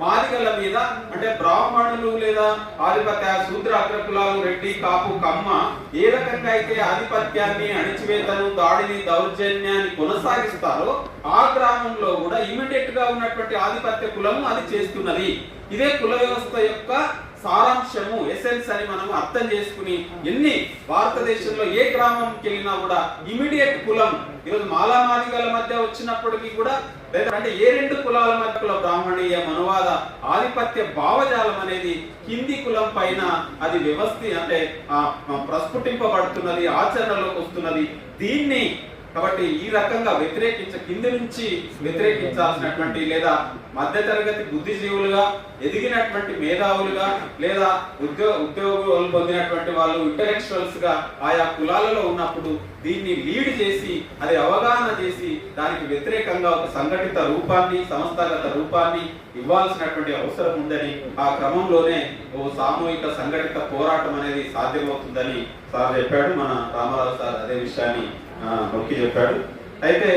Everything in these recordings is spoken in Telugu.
మాదిగల మీద అంటే బ్రాహ్మణులు లేదా ఆధిపత్య శూద్ర అగ్రకులాలు రెడ్డి కాపు కమ్మ ఏ రకంగా అయితే ఆధిపత్యాన్ని అణిచివేతను దాడిని దౌర్జన్యాన్ని కొనసాగిస్తారో ఆ గ్రామంలో కూడా ఇమీడియట్ గా ఉన్నటువంటి ఆధిపత్య కులము అది చేస్తున్నది. ఇదే కుల వ్యవస్థ యొక్క సారాంశము, ఎసెన్స్ అని మనం అర్థం చేసుకుని ఎన్ని భారతదేశంలో ఏ గ్రామంకి వెళ్ళినా కూడా ఇమీడియట్ కులం ఈరోజు మాలామాదిగల మధ్య వచ్చినప్పటికీ కూడా లేదంటే ఏ రెండు కులాల మధ్య బ్రాహ్మణీయ మనువాద ఆధిపత్య భావజాలం అనేది హిందీ కులం పైన అది వ్యవస్థ అంటే ప్రస్ఫుటింపబడుతున్నది, ఆచరణలోకి వస్తున్నది. దీన్ని కాబట్టి ఈ రకంగా కింది నుంచి వ్యతిరేకించాల్సినటువంటి లేదా మధ్యతరగతి బుద్ధిజీవులుగా ఎదిగినటువంటి మేధావులుగా లేదా ఉద్యోగులు పొందినటువంటి వాళ్ళు ఇంటలెక్చువల్స్ గా ఆయా కులాలలో ఉన్నప్పుడు దీన్ని లీడ్ చేసి అది అవగాహన చేసి దానికి వ్యతిరేకంగా ఒక సంఘటిత రూపాన్ని సంస్థాగత రూపాన్ని ఇవ్వాల్సినటువంటి అవసరం ఉందని ఆ క్రమంలోనే ఓ సామూహిక సంఘటిత పోరాటం అనేది సాధ్యమవుతుందని సార్ చెప్పాడు. మన రామారావు సార్ అదే విషయాన్ని నొక్కి చెప్పాడు. అయితే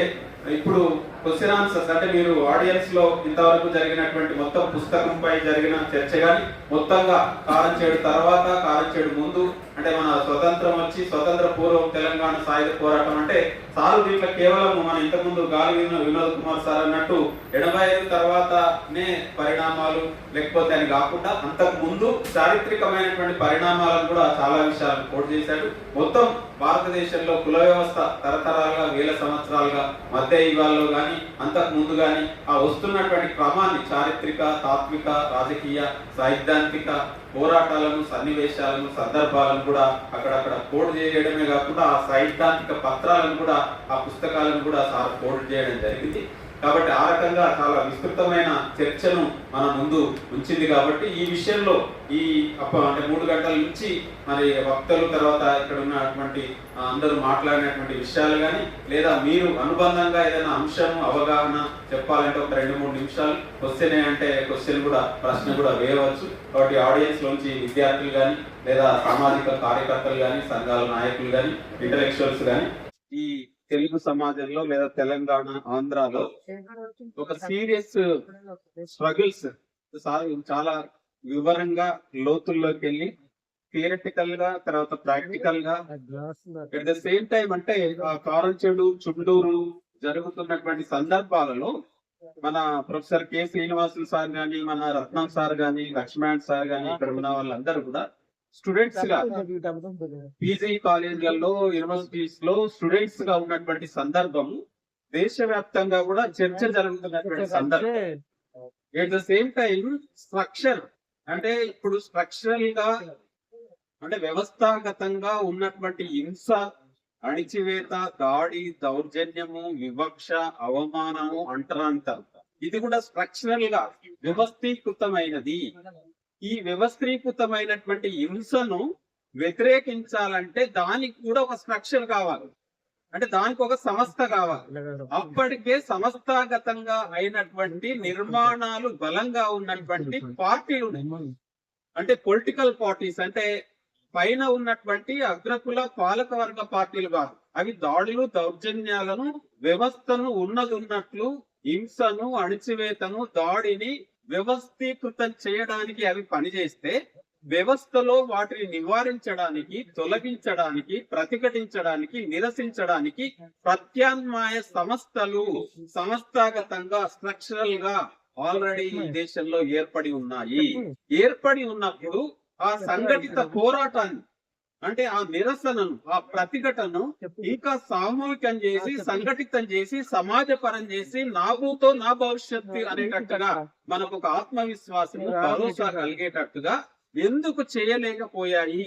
ఇప్పుడు క్వశ్చన్ ఆన్సర్స్ అంటే మీరు ఆడియన్స్ లో ఇంతవరకు జరిగినటువంటి మొత్తం పుస్తకంపై జరిగిన చర్చ కానీ మొత్తంగా కారంచేడు తర్వాత కారంచేడు ముందు అంటే మన స్వతంత్రం వచ్చి స్వతంత్ర పూర్వం తెలంగాణ సాయుధ పోరాటం అంటే సారు దీంట్లో కేవలం మన ఇంతకుముందు గాలి వినోద్ కుమార్ సార్ అన్నట్టు 85 తర్వాతనే పరిణామాలు లేకపోతే అని కాకుండా అంతకు ముందు చారిత్రకమైనటువంటి పరిణామాలను కూడా చాలా విషయాలు కోట్ చేశాడు. మొత్తం భారతదేశంలో కుల వ్యవస్థ తరతరాలుగా వేల సంవత్సరాలుగా మధ్య యుగాల్లో గాని అంతకు ముందు గాని ఆ వస్తున్నటువంటి క్రమాన్ని చారిత్రక తాత్విక రాజకీయ సైద్ధాంతిక పోరాటాలను సన్నివేశాలను సందర్భాలను కూడా అక్కడక్కడ కోడ్ చేయడమే కాకుండా ఆ సైద్ధాంతిక పత్రాలను కూడా ఆ పుస్తకాలను కూడా సార్ కోడ్ చేయడం జరిగింది. కాబట్టి ఆ రకంగా చాలా విస్తృతమైన చర్చను మన ముందు ఉంచింది. కాబట్టి ఈ విషయంలో ఈ అంటే 3 గంటల నుంచి మరి వక్తలు తర్వాత ఇక్కడ ఉన్నటువంటి అందరూ మాట్లాడినటువంటి విషయాలు కానీ లేదా మీరు అనుబంధంగా ఏదైనా అంశం అవగాహన చెప్పాలంటే ఒక 2-3 నిమిషాలు క్వశ్చన్ అంటే క్వశ్చన్ కూడా ప్రశ్న కూడా వేయవచ్చు. కాబట్టి ఆడియన్స్ లోంచి విద్యార్థులు కానీ లేదా సామాజిక కార్యకర్తలు కానీ సంఘాల నాయకులు కానీ ఇంటలెక్చువల్స్ కానీ ఈ తెలుగు సమాజంలో లేదా తెలంగాణ ఆంధ్రాలో ఒక సీరియస్ స్ట్రగుల్స్ చాలా వివరంగా లోతుల్లోకి వెళ్ళి థియరిటికల్ గా తర్వాత ప్రాక్టికల్ గా అట్ ద సేమ్ టైం అంటే కారంచేడు చుండూరు జరుగుతున్నటువంటి సందర్భాలలో మన ప్రొఫెసర్ కె శ్రీనివాసులు సార్ గాని మన రత్నం సార్ గాని లక్ష్మణ్ సార్ గాని ఇక్కడ ఉన్న వాళ్ళందరూ కూడా స్టూడెంట్స్ గా పీజీ కాలేజీలలో యూనివర్సిటీస్ లో స్టూడెంట్స్ గా ఉన్నటువంటి సందర్భం దేశవ్యాప్తంగా కూడా చర్చ జరుగుతున్నటువంటి సందర్భం. At the same time structure అంటే ఇప్పుడు స్ట్రక్చరల్ గా అంటే వ్యవస్థాగతంగా ఉన్నటువంటి హింస అణిచివేత దాడి దౌర్జన్యము వివక్ష అవమానము అంటరాంత ఇది కూడా స్ట్రక్చరల్ గా వ్యవస్థీకృతమైనది. ఈ వ్యవస్థీకృతమైనటువంటి హింసను వ్యతిరేకించాలంటే దానికి కూడా ఒక స్ట్రక్చర్ కావాలి, అంటే దానికి ఒక సంస్థ కావాలి. అప్పటికే సంస్థాగతంగా అయినటువంటి నిర్మాణాలు బలంగా ఉన్నటువంటి పార్టీలు అంటే పొలిటికల్ పార్టీస్ అంటే పైన ఉన్నటువంటి అగ్రకుల పాలక వర్గ పార్టీలు కాదు. అవి దాడులు దౌర్జన్యాలను వ్యవస్థను ఉన్నట్లు హింసను అణిచివేతను దాడిని వ్యవస్థీకృతం చేయడానికి అవి పనిచేస్తే వ్యవస్థలో వాటిని నివారించడానికి తొలగించడానికి ప్రతిఘటించడానికి నిరసించడానికి ప్రత్యామ్నాయ సంస్థలు సంస్థాగతంగా స్ట్రక్చరల్ గా ఆల్రెడీ ఈ దేశంలో ఏర్పడి ఉన్నాయి. ఏర్పడి ఉన్నప్పుడు ఆ సంఘటిత పోరాటాన్ని అంటే ఆ నిరసనను ఆ ప్రతిఘటనను ఇంకా సామూహికం చేసి సంఘటితం చేసి సమాజపరం చేసి నాబూతో నా భవిష్యత్తు అనేటట్టుగా మనకు ఒక ఆత్మవిశ్వాసము భరోసా కలిగేటట్టుగా ఎందుకు చేయలేకపోయాయి?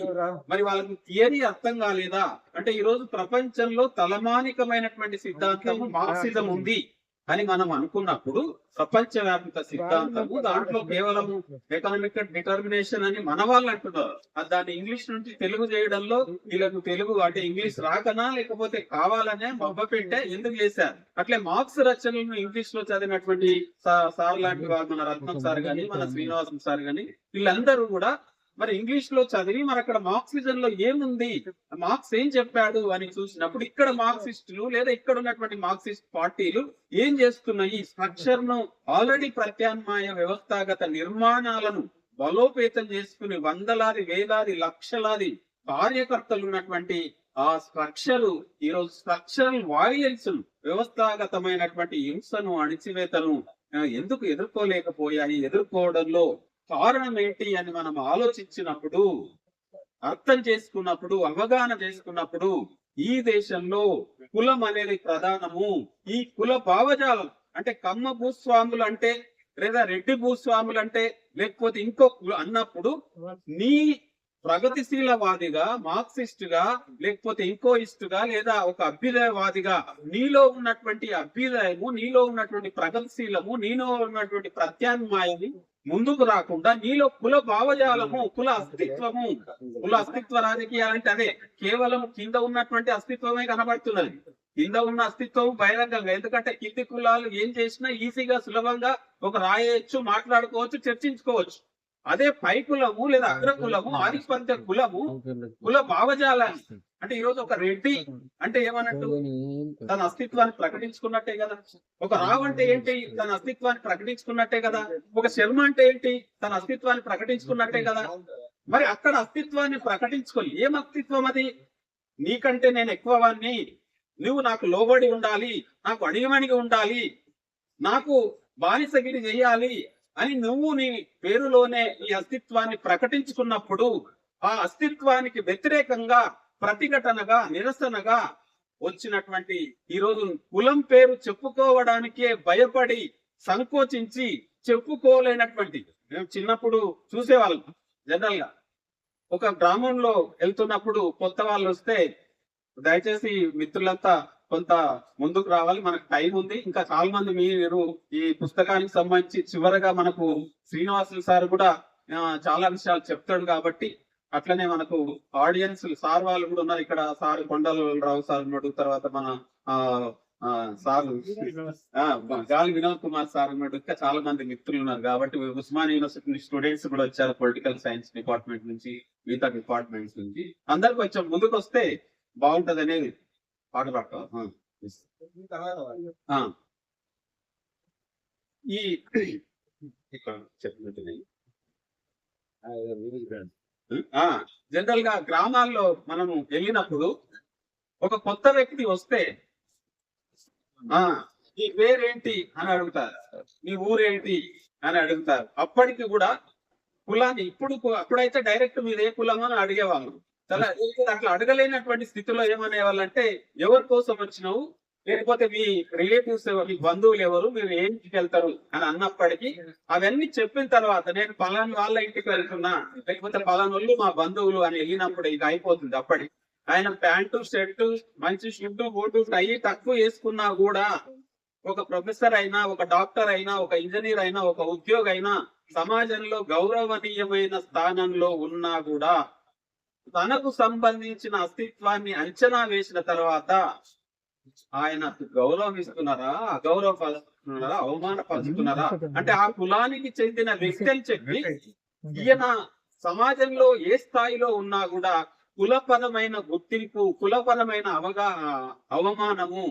మరి వాళ్ళకి థియరీ అర్థం కాలేదా? అంటే ఈ రోజు ప్రపంచంలో తలమానికమైనటువంటి సిద్ధాంతం మార్క్సిజం ఉంది అని మనం అనుకున్నప్పుడు ప్రపంచవ్యాప్త సిద్ధాంతము దాంట్లో కేవలం ఎకనామిక్ డిటర్మినేషన్ అని మన వాళ్ళు అంటున్నారు. దాన్ని ఇంగ్లీష్ నుంచి తెలుగు చేయడంలో వీళ్ళకు తెలుగు అంటే ఇంగ్లీష్ రాకనా లేకపోతే కావాలనే మొబ్బపెట్టే ఎందుకు చేశారు? అట్లే మార్క్స్ రచనలను ఇంగ్లీష్ లో చదివినటువంటి సార్ లాంటి వారు మన రత్నం సార్ గాని మన శ్రీనివాసం సార్ గాని వీళ్ళందరూ కూడా మరి ఇంగ్లీష్ లో చదివి మరి అక్కడ మార్క్సిజం లో ఏముంది, మార్క్స్ ఏం చెప్పాడు అని చూసినప్పుడు ఇక్కడ మార్క్సిస్టులు లేదా ఇక్కడ ఉన్నటువంటి మార్క్సిస్ట్ పార్టీలు ఏం చేస్తున్నాయి, ఈ స్ట్రక్చర్ ను ఆల్రెడీ ప్రత్యామ్నాయ వ్యవస్థాగత నిర్మాణాలను బలోపేతం చేసుకుని వందలాది వేలాది లక్షలాది కార్యకర్తలు ఉన్నటువంటి ఆ స్ట్రక్చర్ ఈరోజు స్ట్రక్చరల్ వాయిలెన్స్ వ్యవస్థాగతమైనటువంటి హింసను అణిచివేతను ఎందుకు ఎదుర్కోలేకపోయాయి, ఎదుర్కోవడంలో కారణం ఏంటి అని మనం ఆలోచించినప్పుడు, అర్థం చేసుకున్నప్పుడు, అవగాహన చేసుకున్నప్పుడు ఈ దేశంలో కులం అనేది ప్రధానము. ఈ కుల భావజాలం అంటే కమ్మ భూస్వాములు అంటే లేదా రెడ్డి భూస్వాములు అంటే లేకపోతే ఇంకో అన్నప్పుడు నీ ప్రగతిశీలవాదిగా, మార్క్సిస్ట్ గా, లేకపోతే ఇంకోయిస్టుగా లేదా ఒక అభ్యుదయవాదిగా నీలో ఉన్నటువంటి అభ్యుదయము, నీలో ఉన్నటువంటి ప్రగతిశీలము, నీలో ఉన్నటువంటి ప్రత్యామ్నాయాన్ని ముందుకు రాకుండా నీలో కుల భావజాలము, కుల అస్తిత్వ రాజకీయాలంటే అదే కేవలం కింద ఉన్నటువంటి అస్తిత్వమే కనబడుతున్నది. కింద ఉన్న అస్తిత్వం బహిరంగంగా, ఎందుకంటే కింది కులాలు ఏం చేసినా ఈజీగా సులభంగా ఒక రాయొచ్చు, మాట్లాడుకోవచ్చు, చర్చించుకోవచ్చు. అదే పై కులము లేదా అగ్ర కులము, ఆధిపత్య కులము, కుల భావజాలాన్ని అంటే ఈరోజు ఒక రెడ్డి అంటే ఏమన్నట్టు తన అస్తిత్వాన్ని ప్రకటించుకున్నట్టే కదా. ఒక రావు అంటే ఏంటి, తన అస్తిత్వాన్ని ప్రకటించుకున్నట్టే కదా. ఒక శర్మ అంటే ఏంటి, తన అస్తిత్వాన్ని ప్రకటించుకున్నట్టే కదా. మరి అక్కడ అస్తిత్వాన్ని ప్రకటించుకొని ఏం అస్తిత్వం అది, నీకంటే నేను ఎక్కువ వాడిని, నువ్వు నాకు లోబడి ఉండాలి, నాకు అణిగిమణిగి ఉండాలి, నాకు బానిసగిరి చేయాలి అని నువ్వు నీ పేరులోనే ఈ అస్తిత్వాన్ని ప్రకటించుకున్నప్పుడు ఆ అస్తిత్వానికి వ్యతిరేకంగా ప్రతిఘటనగా, నిరసనగా వచ్చినటువంటి ఈరోజు కులం పేరు చెప్పుకోవడానికే భయపడి సంకోచించి చెప్పుకోలేనటువంటి, మేము చిన్నప్పుడు చూసేవాళ్ళం జనరల్ గా ఒక గ్రామంలో వెళ్తున్నప్పుడు కొత్త వాళ్ళు వస్తే దయచేసి మిత్రులంతా కొంత ముందుకు రావాలి, మనకు టైం ఉంది, ఇంకా చాలా మంది మీరు ఈ పుస్తకానికి సంబంధించి చివరగా మనకు శ్రీనివాసులు సార్ కూడా చాలా విషయాలు చెప్తాడు కాబట్టి అట్లనే మనకు ఆడియన్స్ సార్ వాళ్ళు కూడా ఉన్నారు ఇక్కడ. సార్ కొండలరావు సార్ ఉన్నాడు, తర్వాత మన సార్ గాలి వినోద్ కుమార్ సార్ ఉన్నాడు, ఇంకా చాలా మంది మిత్రులు ఉన్నారు కాబట్టి ఉస్మాన్ యూనివర్సిటీ స్టూడెంట్స్ కూడా వచ్చారు, పొలిటికల్ సైన్స్ డిపార్ట్మెంట్ నుంచి, మిగతా డిపార్ట్మెంట్స్ నుంచి. అందరు కొంచెం ముందుకు వస్తే బాగుంటది అనేది పాట పాడతాం. ఈ ఇక్కడ చెప్పినట్టు జనరల్ గా గ్రామాల్లో మనము వెళ్ళినప్పుడు ఒక కొత్త వ్యక్తి వస్తే నీ పేరేంటి అని అడుగుతారు, నీ ఊరేంటి అని అడుగుతారు. అప్పటికి కూడా కులాన్ని అప్పుడైతే డైరెక్ట్ మీరు ఏ కులం అని అడిగేవాళ్ళు. అట్లా అడగలేనటువంటి స్థితిలో ఏమనేవాళ్ళంటే ఎవరి కోసం వచ్చినావు, లేకపోతే మీ రిలేటివ్స్ ఎవరు, మీ బంధువులు ఎవరు, మీరు ఏ ఇంటికి వెళ్తారు అని అన్నప్పటికీ అవన్నీ చెప్పిన తర్వాత నేను పలానా వాళ్ళ ఇంటికి వెళ్తున్నా, లేకపోతే పలానా వాళ్ళు మా బంధువులు అని వెళ్ళినప్పుడు ఇక అయిపోతుంది. అప్పటి ఆయన ప్యాంటు, షర్టు, మంచి షూటు, బూటు, టై తక్కువ వేసుకున్నా కూడా ఒక ప్రొఫెసర్ అయినా, ఒక డాక్టర్ అయినా, ఒక ఇంజనీర్ అయినా, ఒక ఉద్యోగి అయినా సమాజంలో గౌరవనీయమైన స్థానంలో ఉన్నా కూడా తనకు సంబంధించిన అస్తిత్వాన్ని అంచనా వేసిన తర్వాత ఆయన గౌరవం ఇస్తున్నారా, అగౌరవపరుస్తున్నారా, అవమానపరుస్తున్నారా అంటే ఆ కులానికి చెందిన వ్యక్తి అని చెప్పి ఈయన సమాజంలో ఏ స్థాయిలో ఉన్నా కూడా కులపరమైన గుర్తింపు, కులపరమైన అవమానము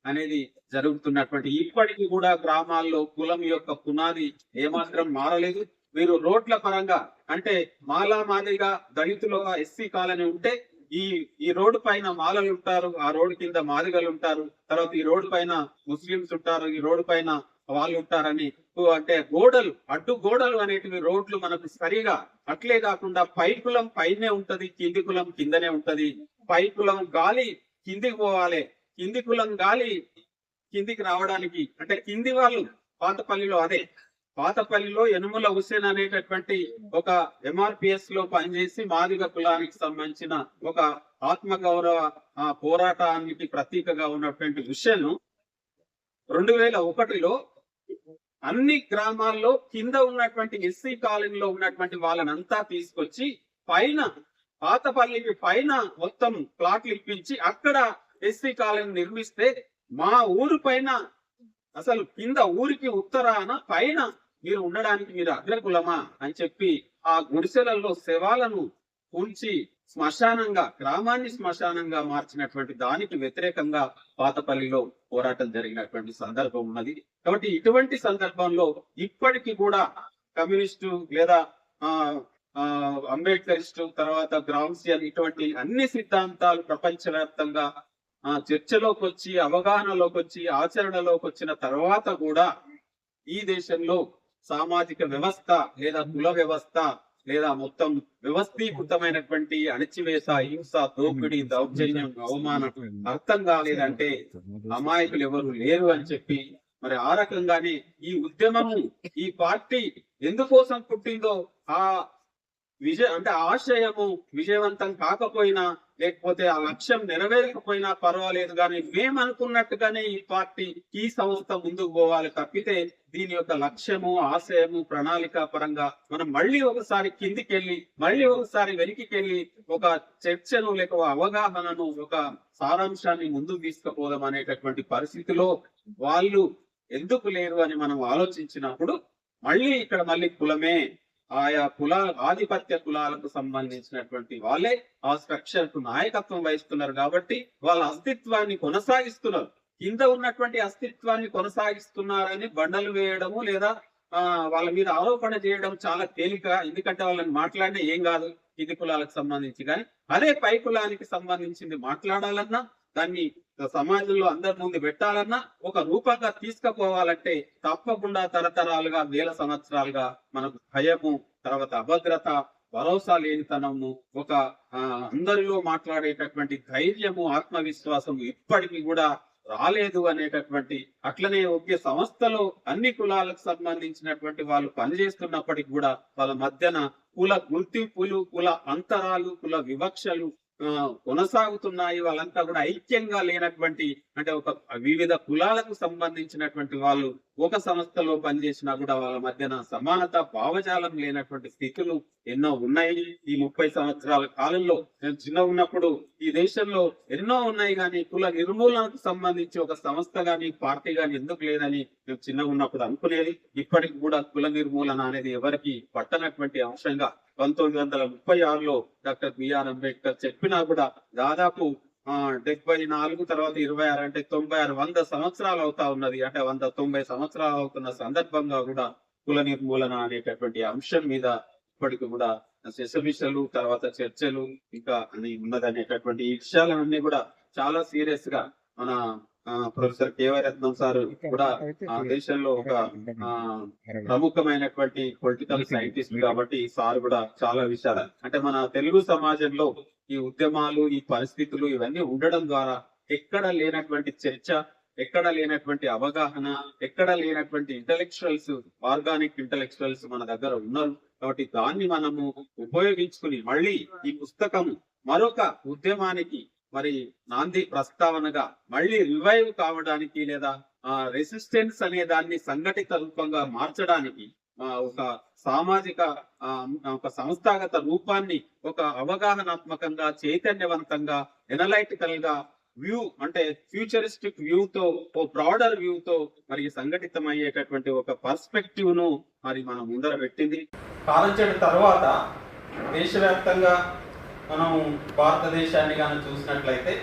అనేది జరుగుతున్నటువంటి ఇప్పటికీ కూడా గ్రామాల్లో కులం యొక్క పునాది ఏమాత్రం మారలేదు. మీరు రోడ్ల పరంగా అంటే మాలా మాదిరిగా దళితులుగా ఎస్సీ కాలనీ ఉంటే ఈ రోడ్డు పైన మాలలు ఉంటారు, ఆ రోడ్డు కింద మాదిగలు ఉంటారు, తర్వాత ఈ రోడ్డు పైన ముస్లింస్ ఉంటారు, ఈ రోడ్డు పైన వాళ్ళు ఉంటారని అంటే గోడలు, అడ్డు గోడలు అనేటివి రోడ్లు మనకు సరిగా. అట్లే కాకుండా పై కులం పైనే ఉంటది, కింది కులం కిందనే ఉంటది. పై కులం గాలి కిందికి పోవాలి, కింది కులం గాలి కిందికి రావడానికి అంటే కింది వాళ్ళు పాతపల్లిలో యనుమల హుసేన్ అనేటటువంటి ఒక MRPS లో పనిచేసి మాదిగ కులానికి సంబంధించిన ఒక ఆత్మగౌరవ పోరాటానికి ప్రతీకగా ఉన్నటువంటి హుసేన్ 2001లో అన్ని గ్రామాల్లో కింద ఉన్నటువంటి ఎస్సీ కాలనీలో ఉన్నటువంటి వాళ్ళనంతా తీసుకొచ్చి పైన పాతపల్లికి పైన మొత్తం ప్లాట్లు ఇప్పించి అక్కడ ఎస్సీ కాలనీ నిర్మిస్తే మా ఊరు పైన అసలు కింద ఊరికి ఉత్తరాన పైన మీరు ఉండడానికి మీరు అగ్రకులమా అని చెప్పి ఆ గుడిసెలలో శవాలను ఉంచి శ్మశానంగా, గ్రామాన్ని శ్మశానంగా మార్చినటువంటి దానికి వ్యతిరేకంగా పాతపల్లిలో పోరాటం జరిగినటువంటి సందర్భం ఉన్నది. కాబట్టి ఇటువంటి సందర్భంలో ఇప్పటికీ కూడా కమ్యూనిస్టు లేదా అంబేద్కరిస్టు, తర్వాత గ్రామ్సియన్, ఇటువంటి అన్ని సిద్ధాంతాలు ప్రపంచవ్యాప్తంగా చర్చలోకి వచ్చి, అవగాహనలోకి వచ్చి, ఆచరణలోకి వచ్చిన తర్వాత కూడా ఈ దేశంలో సామాజిక వ్యవస్థ లేదా కుల వ్యవస్థ లేదా మొత్తం వ్యవస్థీకృతమైనటువంటి అణచివేత, హింస, దోపిడీ, దౌర్జన్యం, అవమానం అర్థం కాలేదంటే అమాయకులు ఎవరు లేరు అని చెప్పి, మరి ఆ రకంగానే ఈ ఉద్యమము, ఈ పార్టీ ఎందుకోసం పుట్టిందో ఆ ఆశయము విజయవంతం కాకపోయినా, లేకపోతే ఆ లక్ష్యం నెరవేరకపోయినా పర్వాలేదు, కానీ మేము అనుకున్నట్టుగానే ఈ పార్టీ, ఈ సంస్థ ముందుకు పోవాలి తప్పితే దీని యొక్క లక్ష్యము, ఆశయము, ప్రణాళిక పరంగా మనం మళ్ళీ ఒకసారి కిందికెళ్ళి, మళ్ళీ ఒకసారి వెనక్కికెళ్ళి ఒక చర్చను లేక అవగాహనను, ఒక సారాంశాన్ని ముందుకు తీసుకుపోదాం అనేటటువంటి పరిస్థితిలో వాళ్ళు ఎందుకు లేరు అని మనం ఆలోచించినప్పుడు మళ్ళీ ఇక్కడ కులమే, ఆయా ఆధిపత్య కులాలకు సంబంధించినటువంటి వాళ్ళే ఆ స్ట్రక్చర్ కు నాయకత్వం వహిస్తున్నారు కాబట్టి వాళ్ళ అస్తిత్వాన్ని కొనసాగిస్తున్నారు. కింద ఉన్నటువంటి అస్తిత్వాన్ని కొనసాగిస్తున్నారని బండలు వేయడము లేదా వాళ్ళ మీద ఆరోపణ చేయడం చాలా తేలిక. ఎందుకంటే వాళ్ళని మాట్లాడినా ఏం కాదు కింది కులాలకు సంబంధించి. కానీ అదే పై కులానికి సంబంధించింది మాట్లాడాలన్నా, దాన్ని సమాజంలో అందరి ముందు పెట్టాలన్నా, ఒక రూపంగా తీసుకుపోవాలంటే తప్పకుండా తరతరాలుగా, వేల సంవత్సరాలుగా మనకు భయము, తర్వాత అభద్రత, భరోసా లేనితనము, ఒక అందరిలో మాట్లాడేటటువంటి ధైర్యము, ఆత్మవిశ్వాసము ఇప్పటికీ కూడా రాలేదు అనేటటువంటి, అట్లనే ఒకే సంస్థలో అన్ని కులాలకు సంబంధించినటువంటి వాళ్ళు పనిచేస్తున్నప్పటికీ కూడా వాళ్ళ మధ్యన కుల గుర్తింపులు, కుల అంతరాలు, కుల వివక్షలు కొనసాగుతున్నాయి. వాళ్ళంతా కూడా ఐక్యంగా లేనటువంటి, అంటే ఒక వివిధ కులాలకు సంబంధించినటువంటి వాళ్ళు ఒక సంస్థలో పనిచేసినా కూడా వాళ్ళ మధ్యన సమానత భావజాలం లేనటువంటి స్థితులు ఎన్నో ఉన్నాయి. ఈ 30 సంవత్సరాల కాలంలో నేను చిన్న ఉన్నప్పుడు ఈ దేశంలో ఎన్నో ఉన్నాయి, కానీ కుల నిర్మూలనకు సంబంధించి ఒక సంస్థ గాని, పార్టీ గాని ఎందుకు లేదని మేము చిన్న ఉన్నప్పుడు అనుకునేది. ఇప్పటికి కూడా కుల నిర్మూలన అనేది ఎవరికి పట్టనటువంటి అంశంగా 1936లో డాక్టర్ బిఆర్ అంబేద్కర్ చెప్పినా కూడా దాదాపు 74 తర్వాత 26 అంటే 96, 100 సంవత్సరాలు అవుతా ఉన్నది. అంటే 190 సంవత్సరాలు అవుతున్న సందర్భంగా కూడా కుల నిర్మూలన అనేటటువంటి అంశం మీద ఇప్పటికి కూడా శశమిషలు, తర్వాత చర్చలు ఇంకా అని ఉన్నదనేటటువంటి ఈ విషయాలన్నీ కూడా చాలా సీరియస్ గా మన ప్రొఫెసర్ కేవై రత్నం సార్ కూడా దేశంలో ఒక ప్రముఖమైనటువంటి పొలిటికల్ సైంటిస్ట్ కాబట్టి ఈ సార్ కూడా చాలా విషయాలు, అంటే మన తెలుగు సమాజంలో ఈ ఉద్యమాలు, ఈ పరిస్థితులు ఇవన్నీ ఉండడం ద్వారా ఎక్కడ లేనటువంటి చర్చ, ఎక్కడ లేనటువంటి అవగాహన, ఎక్కడ లేనటువంటి ఇంటలెక్చువల్స్, ఆర్గానిక్ ఇంటలెక్చువల్స్ మన దగ్గర ఉన్నారు. కాబట్టి దాన్ని మనము ఉపయోగించుకుని మళ్ళీ ఈ పుస్తకం మరొక ఉద్యమానికి మరి నాంది ప్రస్తావనగా మళ్ళీ రివైవ్ కావడానికి, లేదా రెసిస్టెన్స్ అనే దాన్ని సంఘటిత రూపంగా మార్చడానికి, ఒక సామాజిక ఒక సంస్థాగత రూపాన్ని ఒక అవగాహనాత్మకంగా, చైతన్యవంతంగా, ఎనలైటికల్ గా వ్యూ, అంటే ఫ్యూచరిస్టిక్ వ్యూ తో, ఓ బ్రాడర్ వ్యూ తో మరి సంఘటితమయ్యేటటువంటి ఒక పర్స్పెక్టివ్ ను మరి మనం ముందర పెట్టింది. కాలంచెడు తర్వాత దేశవ్యాప్తంగా మనం భారతదేశాన్ని కానీ చూసినట్లయితే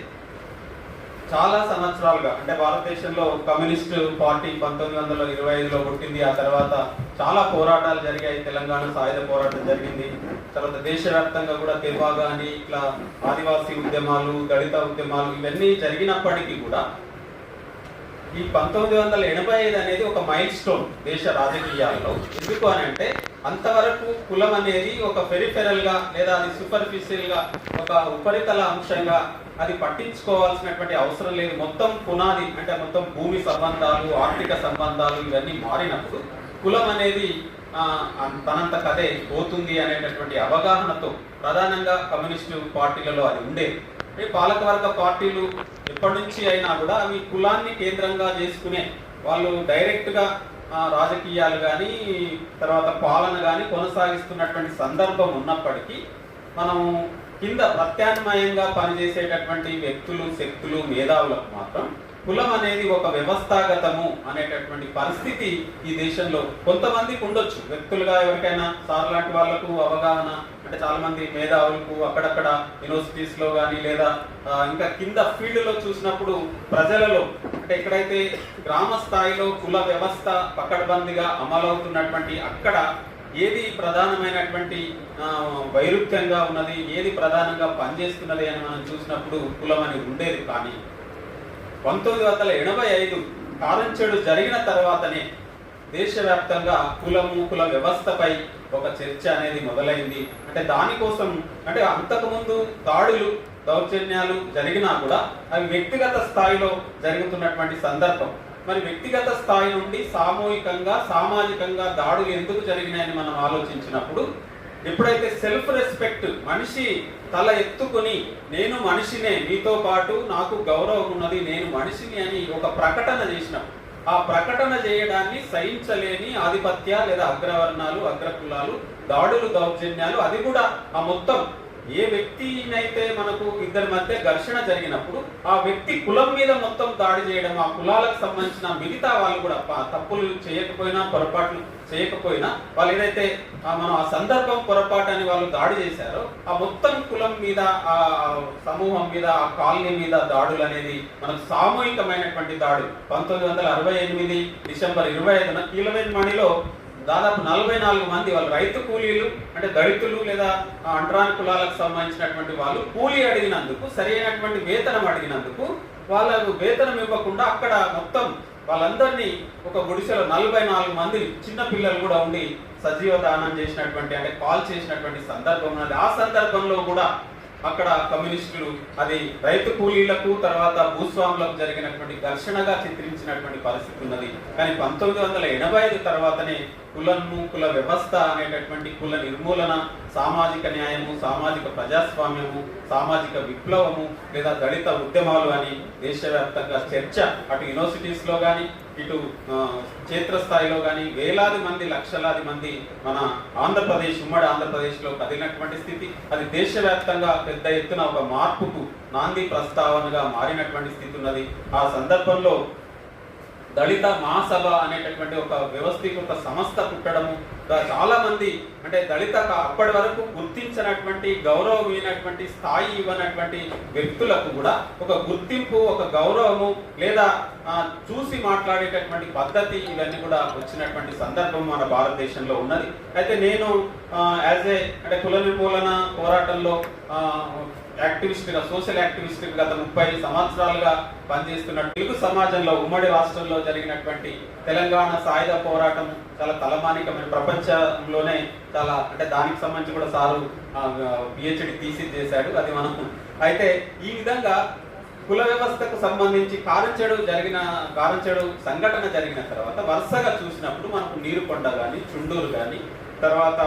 చాలా సంవత్సరాలుగా, అంటే భారతదేశంలో కమ్యూనిస్ట్ పార్టీ 1925లో పుట్టింది. ఆ తర్వాత చాలా పోరాటాలు జరిగాయి. తెలంగాణ సాయుధ పోరాటం జరిగింది. తర్వాత దేశవ్యాప్తంగా కూడా తెల్వా కానీ ఇట్లా ఆదివాసీ ఉద్యమాలు, దళిత ఉద్యమాలు ఇవన్నీ జరిగినప్పటికీ కూడా ఈ 1985 అనేది ఒక మైల్ స్టోన్ దేశ రాజకీయాల్లో. ఎందుకు అని అంటే అంతవరకు కులం అనేది ఒక పెరిఫెరల్ గా లేదా అది సూపర్ఫిషియల్ గా ఒక ఉపరితల అంశంగా అది పట్టించుకోవాల్సినటువంటి అవసరం లేదు. మొత్తం పునాది, అంటే మొత్తం భూమి సంబంధాలు, ఆర్థిక సంబంధాలు ఇవన్నీ మారినప్పుడు కులం అనేది తనంతకదే పోతుంది అనేటటువంటి అవగాహనతో ప్రధానంగా కమ్యూనిస్టు పార్టీలలో అది ఉండేది. పాలకవర్గ పార్టీలు ఎప్పటి నుంచి అయినా కూడా అవి కులాన్ని కేంద్రంగా చేసుకునే వాళ్ళు డైరెక్ట్ గా రాజకీయాలు కానీ తర్వాత పాలన కానీ కొనసాగిస్తున్నటువంటి సందర్భం ఉన్నప్పటికీ మనం కింద ప్రత్యామ్నాయంగా పనిచేసేటటువంటి వ్యక్తులు, శక్తులు, మేధావులకు మాత్రం కులం అనేది ఒక వ్యవస్థాగతము అనేటటువంటి పరిస్థితి ఈ దేశంలో కొంతమందికి ఉండొచ్చు. వ్యక్తులుగా ఎవరికైనా సార్ లాంటి వాళ్లకు అవగాహన, అంటే చాలా మంది మేధావులకు అక్కడక్కడ యూనివర్సిటీస్ లో కానీ లేదా ఇంకా కింద ఫీల్డ్ లో చూసినప్పుడు ప్రజలలో, అంటే ఎక్కడైతే గ్రామ స్థాయిలో కుల వ్యవస్థ పకడ్బందీగా అమలవుతున్నటువంటి అక్కడ ఏది ప్రధానమైనటువంటి వైరుధ్యంగా ఉన్నది, ఏది ప్రధానంగా పనిచేస్తున్నది అని మనం చూసినప్పుడు కులం అని ఉండేది. కానీ 1985 కారంచేడు జరిగిన తర్వాతనే దేశవ్యాప్తంగా కుల వ్యవస్థపై ఒక చర్చ అనేది మొదలైంది. అంటే దానికోసం, అంటే అంతకుముందు దాడులు దౌర్జన్యాలు జరిగినా కూడా అవి వ్యక్తిగత స్థాయిలో జరుగుతున్నటువంటి సందర్భం. మరి వ్యక్తిగత స్థాయి నుండి సామూహికంగా సామాజికంగా దాడులు ఎందుకు జరిగినాయని మనం ఆలోచించినప్పుడు, ఎప్పుడైతే సెల్ఫ్ రెస్పెక్ట్, మనిషి తల ఎత్తుకుని నేను మనిషినే, మీతో పాటు నాకు గౌరవం ఉన్నది, నేను మనిషిని అని ఒక ప్రకటన చేసినప్పుడు, ఆ ప్రకటన చేయడాన్ని సహించలేని ఆధిపత్య లేదా అగ్రవర్ణాలు, అగ్రకులాలు దాడులు దౌర్జన్యాలు, అది కూడా ఆ మొత్తం ఏ వ్యక్తినైతే మనకు ఇద్దరి మధ్య ఘర్షణ జరిగినప్పుడు ఆ వ్యక్తి కులం మీద మొత్తం దాడి చేయడం, ఆ కులాలకు సంబంధించిన మిగతా వాళ్ళు కూడా తప్పులు చేయకపోయినా పొరపాట్లు చేయకపోయినా వాళ్ళు ఏదైతే మనం ఆ సందర్భం పొరపాటు అని వాళ్ళు దాడి చేశారో ఆ మొత్తం కులం మీద, ఆ సమూహం మీద, ఆ కాలనీ మీద దాడులు అనేది మనకు సామూహికమైనటువంటి దాడులు. 1968 డిసెంబర్ 25న కీలవేన్మణిలో దాదాపు 44 మంది వాళ్ళు రైతు కూలీలు, అంటే దళితులు లేదా అంటరాని కులాలకు సంబంధించినటువంటి వాళ్ళు కూలీ అడిగినందుకు, సరైనటువంటి వేతనం అడిగినందుకు వాళ్ళకు వేతనం ఇవ్వకుండా అక్కడ మొత్తం వాళ్ళందరినీ ఒక గుడిసెలో 44 మంది చిన్న పిల్లలు కూడా ఉండి సజీవ దానం చేసినటువంటి, అంటే కాల్ చేసినటువంటి సందర్భం ఉన్నది. ఆ సందర్భంలో కూడా అక్కడ కమ్యూనిస్టులు అది రైతు కూలీలకు తర్వాత భూస్వాములకు జరిగినటువంటి ఘర్షణగా చిత్రించినటువంటి పరిస్థితి ఉన్నది. కానీ 1985 తర్వాతనే కుల వ్యవస్థ అనేటటువంటి కుల నిర్మూలన, సామాజిక న్యాయము, సామాజిక ప్రజాస్వామ్యము, సామాజిక విప్లవము లేదా దళిత ఉద్యమాలు అని దేశవ్యాప్తంగా చర్చ, అటు యూనివర్సిటీస్ లో కానీ ఇటు క్షేత్రస్థాయిలో కానీ వేలాది మంది, లక్షలాది మంది మన ఆంధ్రప్రదేశ్, ఉమ్మడి ఆంధ్రప్రదేశ్లో కదిలినటువంటి స్థితి, అది దేశవ్యాప్తంగా పెద్ద ఎత్తున ఒక మార్పుకు నాంది ప్రస్తావనగా మారినటువంటి స్థితి ఉన్నది. ఆ సందర్భంలో దళిత మహాసభ అనేటటువంటి ఒక వ్యవస్థీకృత సంస్థ పుట్టడము, చాలా మంది, అంటే దళిత అప్పటి వరకు గుర్తించినటువంటి గౌరవమైనటువంటి స్థాయి ఇవ్వనటువంటి వ్యక్తులకు కూడా ఒక గుర్తింపు, ఒక గౌరవము లేదా చూసి మాట్లాడేటటువంటి పద్ధతి, ఇవన్నీ కూడా వచ్చినటువంటి సందర్భం మన భారతదేశంలో ఉన్నది. అయితే నేను అంటే కుల నిర్మూలన పోరాటంలో యాక్టివిస్ట్గా, సోషల్ యాక్టివిస్ట్గా గత 30 సంవత్సరాలుగా పనిచేస్తున్న తెలుగు సమాజంలో ఉమ్మడి రాష్ట్రంలో జరిగినటువంటి తెలంగాణ సాయుధ పోరాటం చాలా తలమానికమైన, ప్రపంచంలోనే చాలా, అంటే దానికి సంబంధించి కూడా సారు పిహెచ్డి థీసిస్ చేశాడు. అది మనం అయితే ఈ విధంగా కుల వ్యవస్థకు సంబంధించి కారంచేడు సంఘటన జరిగిన తర్వాత వరుసగా చూసినప్పుడు మనకు నీరుకొండ కానీ, చుండూరు కానీ, తర్వాత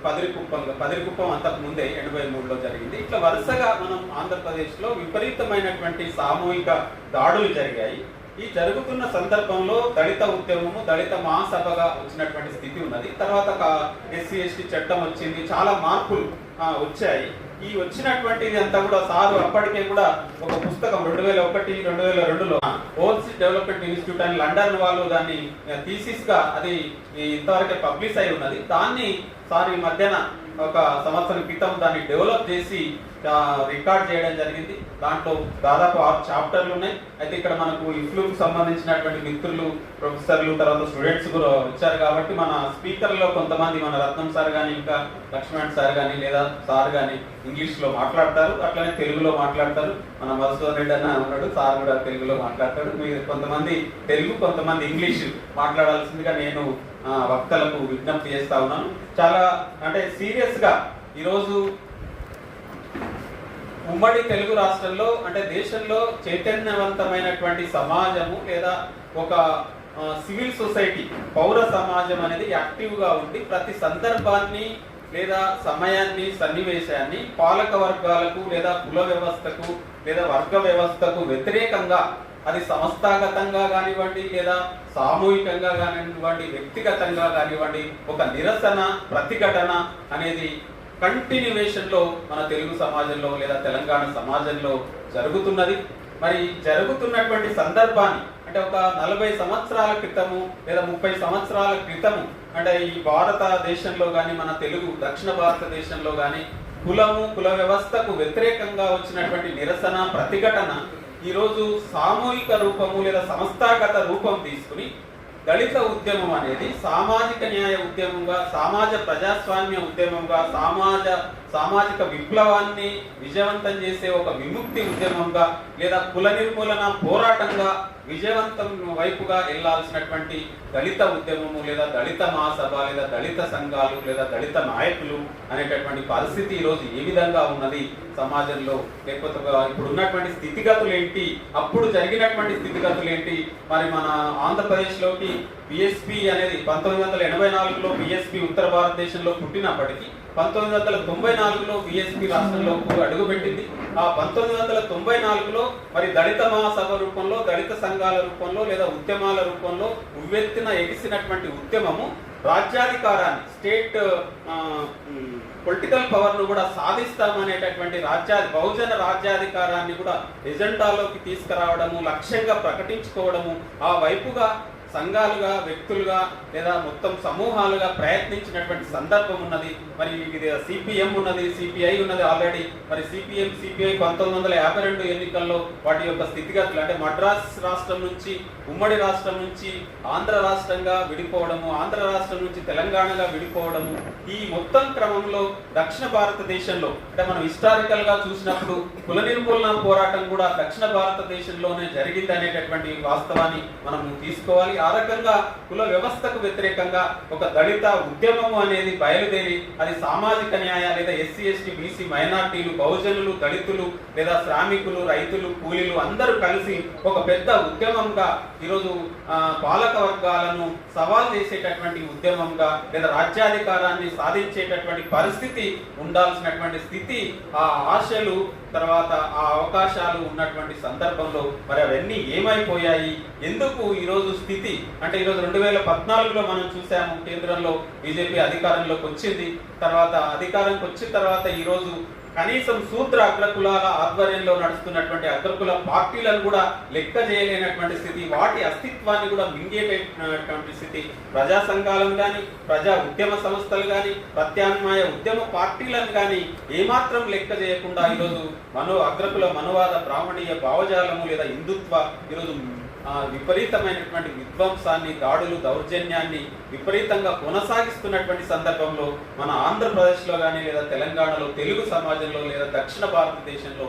పదిరికుప్పం అంతకు ముందే 83లో జరిగింది. ఇట్లా వరుసగా మనం ఆంధ్రప్రదేశ్లో విపరీతమైనటువంటి సామూహిక దాడులు జరిగాయి. ఈ జరుగుతున్న సందర్భంలో దళిత ఉద్యమము, దళిత మహాసభగా వచ్చినటువంటి స్థితి ఉన్నది. తర్వాత SC/ST చట్టం వచ్చింది, చాలా మార్పులు వచ్చాయి. ఈ వచ్చినటువంటిది అంతా కూడా సారు అప్పటికే కూడా ఒక పుస్తకం 2001-2002లో ఓవర్సీస్ డెవలప్మెంట్ ఇన్స్టిట్యూట్ అని లండన్ వాళ్ళు దాన్ని థీసిస్ గా అది ఇంతవరకే పబ్లిష్ అయి ఉన్నది. దాన్ని సార్ ఈ మధ్యన ఒక సంవత్సరం క్రితం దాన్ని డెవలప్ చేసి రికార్డ్ చేయడం జరిగింది. దాంట్లో దాదాపు 6 చాప్టర్లు ఉన్నాయి. అయితే ఇక్కడ మనకు ఇఫ్లూకి సంబంధించినటువంటి మిత్రులు, ప్రొఫెసర్లు, తర్వాత స్టూడెంట్స్ కూడా వచ్చారు కాబట్టి మన స్పీకర్లో కొంతమంది, మన రత్నం సార్ కానీ, ఇంకా లక్ష్మణ్ సార్ కానీ లేదా సార్ కానీ ఇంగ్లీష్లో మాట్లాడతారు, అట్లనే తెలుగులో మాట్లాడతారు. మన మధుసూదన్ రెడ్డి అన్న ఉన్నాడు, సార్ కూడా తెలుగులో మాట్లాడతాడు. మీరు కొంతమంది తెలుగు, కొంతమంది ఇంగ్లీష్ మాట్లాడాల్సిందిగా నేను వక్తలకు విజ్ఞప్తి చేస్తా ఉన్నాను. చాలా, అంటే సీరియస్గా ఈరోజు ఉమ్మడి తెలుగు రాష్ట్రంలో, అంటే దేశంలో చైతన్యవంతమైనటువంటి సమాజము లేదా ఒక సివిల్ సొసైటీ, పౌర సమాజం అనేది యాక్టివ్గా ఉండి ప్రతి సందర్భాన్ని లేదా సమయాన్ని, సన్నివేశాన్ని పాలక వర్గాలకు లేదా కుల వ్యవస్థకు లేదా వర్గ వ్యవస్థకు వ్యతిరేకంగా, అది సంస్థాగతంగా కానివ్వండి లేదా సామూహికంగా కానివ్వండి, వ్యక్తిగతంగా కానివ్వండి, ఒక నిరసన ప్రతిఘటన అనేది కంటిన్యూవేషన్లో మన తెలుగు సమాజంలో లేదా తెలంగాణ సమాజంలో జరుగుతున్నది. మరి జరుగుతున్నటువంటి సందర్భాన్ని అంటే ఒక 40 సంవత్సరాల క్రితము లేదా 30 సంవత్సరాల క్రితము అంటే ఈ భారతదేశంలో కానీ మన తెలుగు దక్షిణ భారతదేశంలో కానీ కుల వ్యవస్థకు వ్యతిరేకంగా వచ్చినటువంటి నిరసన ప్రతిఘటన ఈరోజు సామూహిక రూపము లేదా సంస్థాగత రూపం తీసుకుని దళిత ఉద్యమం అనేది సామాజిక న్యాయ ఉద్యమంగా, సమాజ ప్రజాస్వామ్య ఉద్యమంగా, సామాజిక విప్లవాన్ని విజయవంతం చేసే ఒక విముక్తి ఉద్యమంగా లేదా కుల నిర్మూలన పోరాటంగా విజయవంతం వైపుగా వెళ్లాల్సినటువంటి దళిత ఉద్యమము లేదా దళిత మహాసభ లేదా దళిత సంఘాలు లేదా దళిత నాయకులు అనేటటువంటి పరిస్థితి ఈరోజు ఏ విధంగా ఉన్నది సమాజంలో, లేకపోతే ఇప్పుడు ఉన్నటువంటి స్థితిగతులు ఏంటి, అప్పుడు జరిగినటువంటి స్థితిగతులు ఏంటి. మరి మన ఆంధ్రప్రదేశ్లోకి బిఎస్పి అనేది 1984లో బిఎస్పి ఉత్తర భారతదేశంలో పుట్టినప్పటికీ 1994లో బిఎస్పి రాష్ట్రంలోకి అడుగుపెట్టింది. ఆ 1994లో మరి దళిత మహాసభ రూపంలో, దళిత సంఘాల రూపంలో లేదా ఉద్యమాల రూపంలో ఉవ్వెత్తున ఎగిసినటువంటి ఉద్యమము రాజ్యాధికారాన్ని, స్టేట్ పొలిటికల్ పవర్ ను కూడా సాధిస్తామనేటటువంటి బహుజన రాజ్యాధికారాన్ని కూడా ఎజెండాలోకి తీసుకురావడము, లక్ష్యంగా ప్రకటించుకోవడము, ఆ వైపుగా సంఘాలుగా, వ్యక్తులుగా లేదా మొత్తం సమూహాలుగా ప్రయత్నించినటువంటి సందర్భం ఉన్నది. మరి ఇది సిపిఎం ఉన్నది, సిపిఐ ఉన్నది ఆల్రెడీ. మరి సిపిఎం, సిపిఐ 1952 ఎన్నికల్లో వాటి యొక్క స్థితిగతులు అంటే మద్రాస్ రాష్ట్రం నుంచి, ఉమ్మడి రాష్ట్రం నుంచి ఆంధ్ర రాష్ట్రంగా విడిపోవడము, ఆంధ్ర రాష్ట్రం నుంచి తెలంగాణగా విడిపోవడము, ఈ మొత్తం క్రమంలో దక్షిణ భారతదేశంలో అంటే మనం హిస్టారికల్ గా చూసినప్పుడు కుల నిర్మూలన పోరాటం కూడా దక్షిణ భారతదేశంలోనే జరిగింది అనేటటువంటి వాస్తవాన్ని మనం తీసుకోవాలి. ఆ రకంగా కుల వ్యవస్థకు వ్యతిరేకంగా ఒక దళిత ఉద్యమము అనేది బయలుదేరి అది సామాజిక న్యాయ లేదా ఎస్సీ, ఎస్టీ, బీసీ, మైనార్టీలు, బహుజనులు, దళితులు లేదా శ్రామికులు, రైతులు, కూలీలు అందరూ కలిసి ఒక పెద్ద ఉద్యమంగా ఈరోజు పాలక వర్గాలను సవాల్ చేసేటటువంటి ఉద్యమంగా లేదా రాజ్యాధికారాన్ని సాధించేటటువంటి పరిస్థితి ఉండాల్సినటువంటి స్థితి, ఆ ఆశలు తర్వాత ఆ అవకాశాలు ఉన్నటువంటి సందర్భంలో మరి అవన్నీ ఏమైపోయాయి, ఎందుకు ఈరోజు స్థితి అంటే ఈరోజు 2014లో మనం చూసాము కేంద్రంలో బీజేపీ అధికారంలోకి వచ్చింది. తర్వాత అధికారంకి వచ్చిన తర్వాత ఈరోజు కనీసం శూద్ర అగ్రకులాల ఆధ్వర్యంలో నడుస్తున్నటువంటి అగ్రకుల పార్టీలను కూడా లెక్క చేయలేనటువంటి స్థితి, వాటి అస్తిత్వాన్ని కూడా మింగేటటువంటి స్థితి, ప్రజా సంఘాలను కానీ, ప్రజా ఉద్యమ సంస్థలు కానీ, ప్రత్యామ్నాయ ఉద్యమ పార్టీలను కానీ ఏమాత్రం లెక్క చేయకుండా ఈరోజు అగ్రకుల మనువాద బ్రాహ్మణీయ భావజాలము లేదా హిందుత్వ ఈరోజు విపరీతమైనటువంటి విధ్వంసాన్ని, దాడులు, దౌర్జన్యాన్ని విపరీతంగా కొనసాగిస్తున్నటువంటి సందర్భంలో మన ఆంధ్రప్రదేశ్లో కానీ లేదా తెలంగాణలో, తెలుగు సమాజంలో లేదా దక్షిణ భారతదేశంలో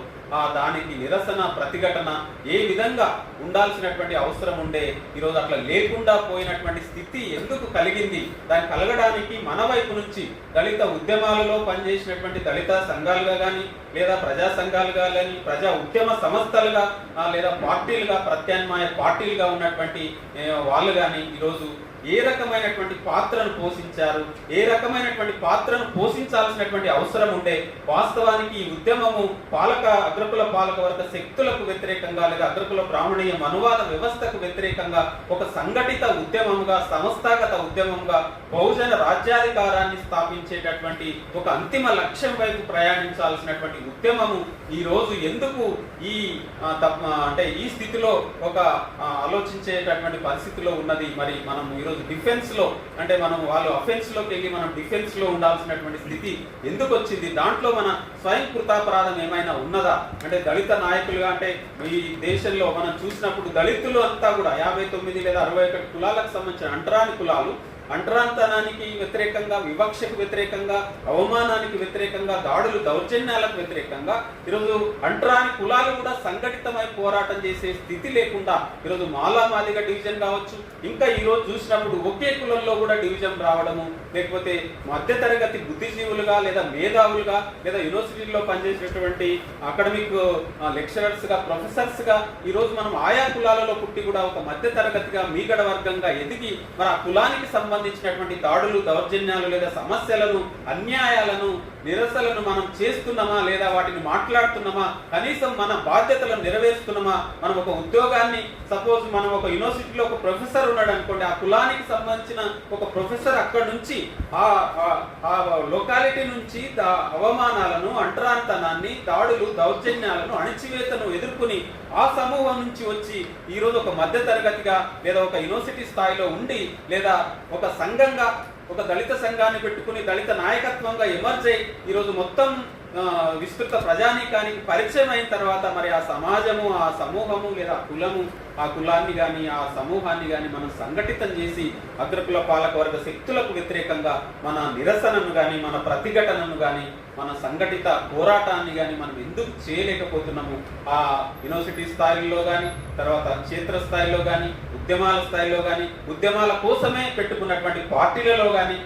దానికి నిరసన ప్రతిఘటన ఏ విధంగా ఉండాల్సినటువంటి అవసరం ఉండే ఈరోజు అట్లా లేకుండా పోయినటువంటి స్థితి ఎందుకు కలిగింది, దాన్ని కలగడానికి మన వైపు నుంచి దళిత ఉద్యమాలలో పనిచేసినటువంటి దళిత సంఘాలుగా కానీ లేదా ప్రజా సంఘాలుగా కానీ, ప్రజా ఉద్యమ సంస్థలుగా లేదా పార్టీలుగా, ప్రత్యామ్నాయ పార్టీలుగా ఉన్నటువంటి వాళ్ళు కానీ ఈరోజు ఏ రకమైనటువంటి పాత్రను పోషించారు, ఏ రకమైనటువంటి పాత్రను పోషించాల్సినటువంటి అవసరం ఉండే. వాస్తవానికి ఈ ఉద్యమము అగ్రకుల పాలకవర్గ శక్తులకు వ్యతిరేకంగా లేదా అగ్రకుల బ్రాహ్మణీయ మనువాద వ్యవస్థకు వ్యతిరేకంగా ఒక సంఘటిత ఉద్యమంగా, సంస్థాగత ఉద్యమంగా బహుజన రాజ్యాధికారాన్ని స్థాపించేటటువంటి ఒక అంతిమ లక్ష్యం వైపు ప్రయాణించాల్సినటువంటి ఉద్యమము ఈ రోజు ఎందుకు అంటే ఈ స్థితిలో ఒక ఆలోచించేటటువంటి పరిస్థితిలో ఉన్నది. మరి మనం ఈరోజు డిఫెన్స్ లో అంటే మనం వాళ్ళు అఫెన్స్ లోకి వెళ్ళి మనం డిఫెన్స్ లో ఉండాల్సినటువంటి స్థితి ఎందుకు వచ్చింది, దాంట్లో మన స్వయం కృతాపరాధం ఏమైనా ఉన్నదా అంటే దళిత నాయకులుగా అంటే ఈ దేశంలో మనం చూసినప్పుడు దళితులు అంతా కూడా 59 లేదా 61 కులాలకు సంబంధించిన అంటరాని కులాలు అంటరాంతనానికి వ్యతిరేకంగా, వివక్షకు వ్యతిరేకంగా, అవమానానికి వ్యతిరేకంగా, దాడులు, దౌర్జన్యాలకు వ్యతిరేకంగా ఈరోజు అంటరాని కులాలు కూడా సంఘటితమై పోరాటం చేసే స్థితి లేకుండా ఈరోజు మాలామాదిగా డివిజన్ కావచ్చు, ఇంకా ఈరోజు చూసినప్పుడు ఒకే కులంలో కూడా డివిజన్ రావడము, లేకపోతే మధ్యతరగతి బుద్ధిజీవులుగా లేదా మేధావులుగా లేదా యూనివర్సిటీల్లో పనిచేసేటువంటి అకాడమిక్ లెక్చరర్స్ గా, ప్రొఫెసర్స్ గా ఈరోజు మనం ఆయా కులాలలో పుట్టి కూడా ఒక మధ్యతరగతిగా, మీగడ వర్గంగా ఎదిగి మరి ఆ కులానికి సంబంధించి సంబంధించినటువంటి దాడులు, దౌర్జన్యాలు లేదా సమస్యలను, అన్యాయాలను, నిరసనలను మనం చేస్తున్నామా లేదా వాటిని మాట్లాడుతున్నామా, కనీసం మన బాధ్యతలను నెరవేరుస్తున్నామా? మనం ఒక ఉద్యోగాన్ని, సపోజ్ మనం ఒక యూనివర్సిటీలో ఒక ప్రొఫెసర్ ఉన్నాడు అనుకోండి, ఆ కులానికి సంబంధించిన ఒక ప్రొఫెసర్ అక్కడ నుంచి ఆ లొకాలిటీ నుంచి అవమానాలను, అంటరాంతనాన్ని, దాడులు, దౌర్జన్యాలను, అణిచివేతను ఎదుర్కొని ఆ సమూహం నుంచి వచ్చి ఈరోజు ఒక మధ్య తరగతిగా లేదా ఒక యూనివర్సిటీ స్థాయిలో ఉండి లేదా ఒక సంఘంగా, ఒక దళిత సంఘాన్ని పెట్టుకుని దళిత నాయకత్వంగా ఎమర్జ్ అయ్యి ఈరోజు మొత్తం విస్తృత ప్రజానీకానికి పరిచయం అయిన తర్వాత మరి ఆ సమాజము, ఆ సమూహము లేదా కులము, ఆ కులాన్ని కానీ ఆ సమూహాన్ని కానీ మనం సంఘటితం చేసి అగ్రకుల పాలకవర్గ శక్తులకు వ్యతిరేకంగా మన నిరసనను కానీ, మన ప్రతిఘటనను కానీ, మన సంఘటిత పోరాటాన్ని కానీ మనం ఎందుకు చేయలేకపోతున్నాము? ఆ యూనివర్సిటీ స్థాయిలో కానీ, తర్వాత క్షేత్ర స్థాయిలో కానీ, ఉద్యమాల స్థాయిలో కానీ, ఉద్యమాల కోసమే పెట్టుకున్నటువంటి పార్టీలలో కానీ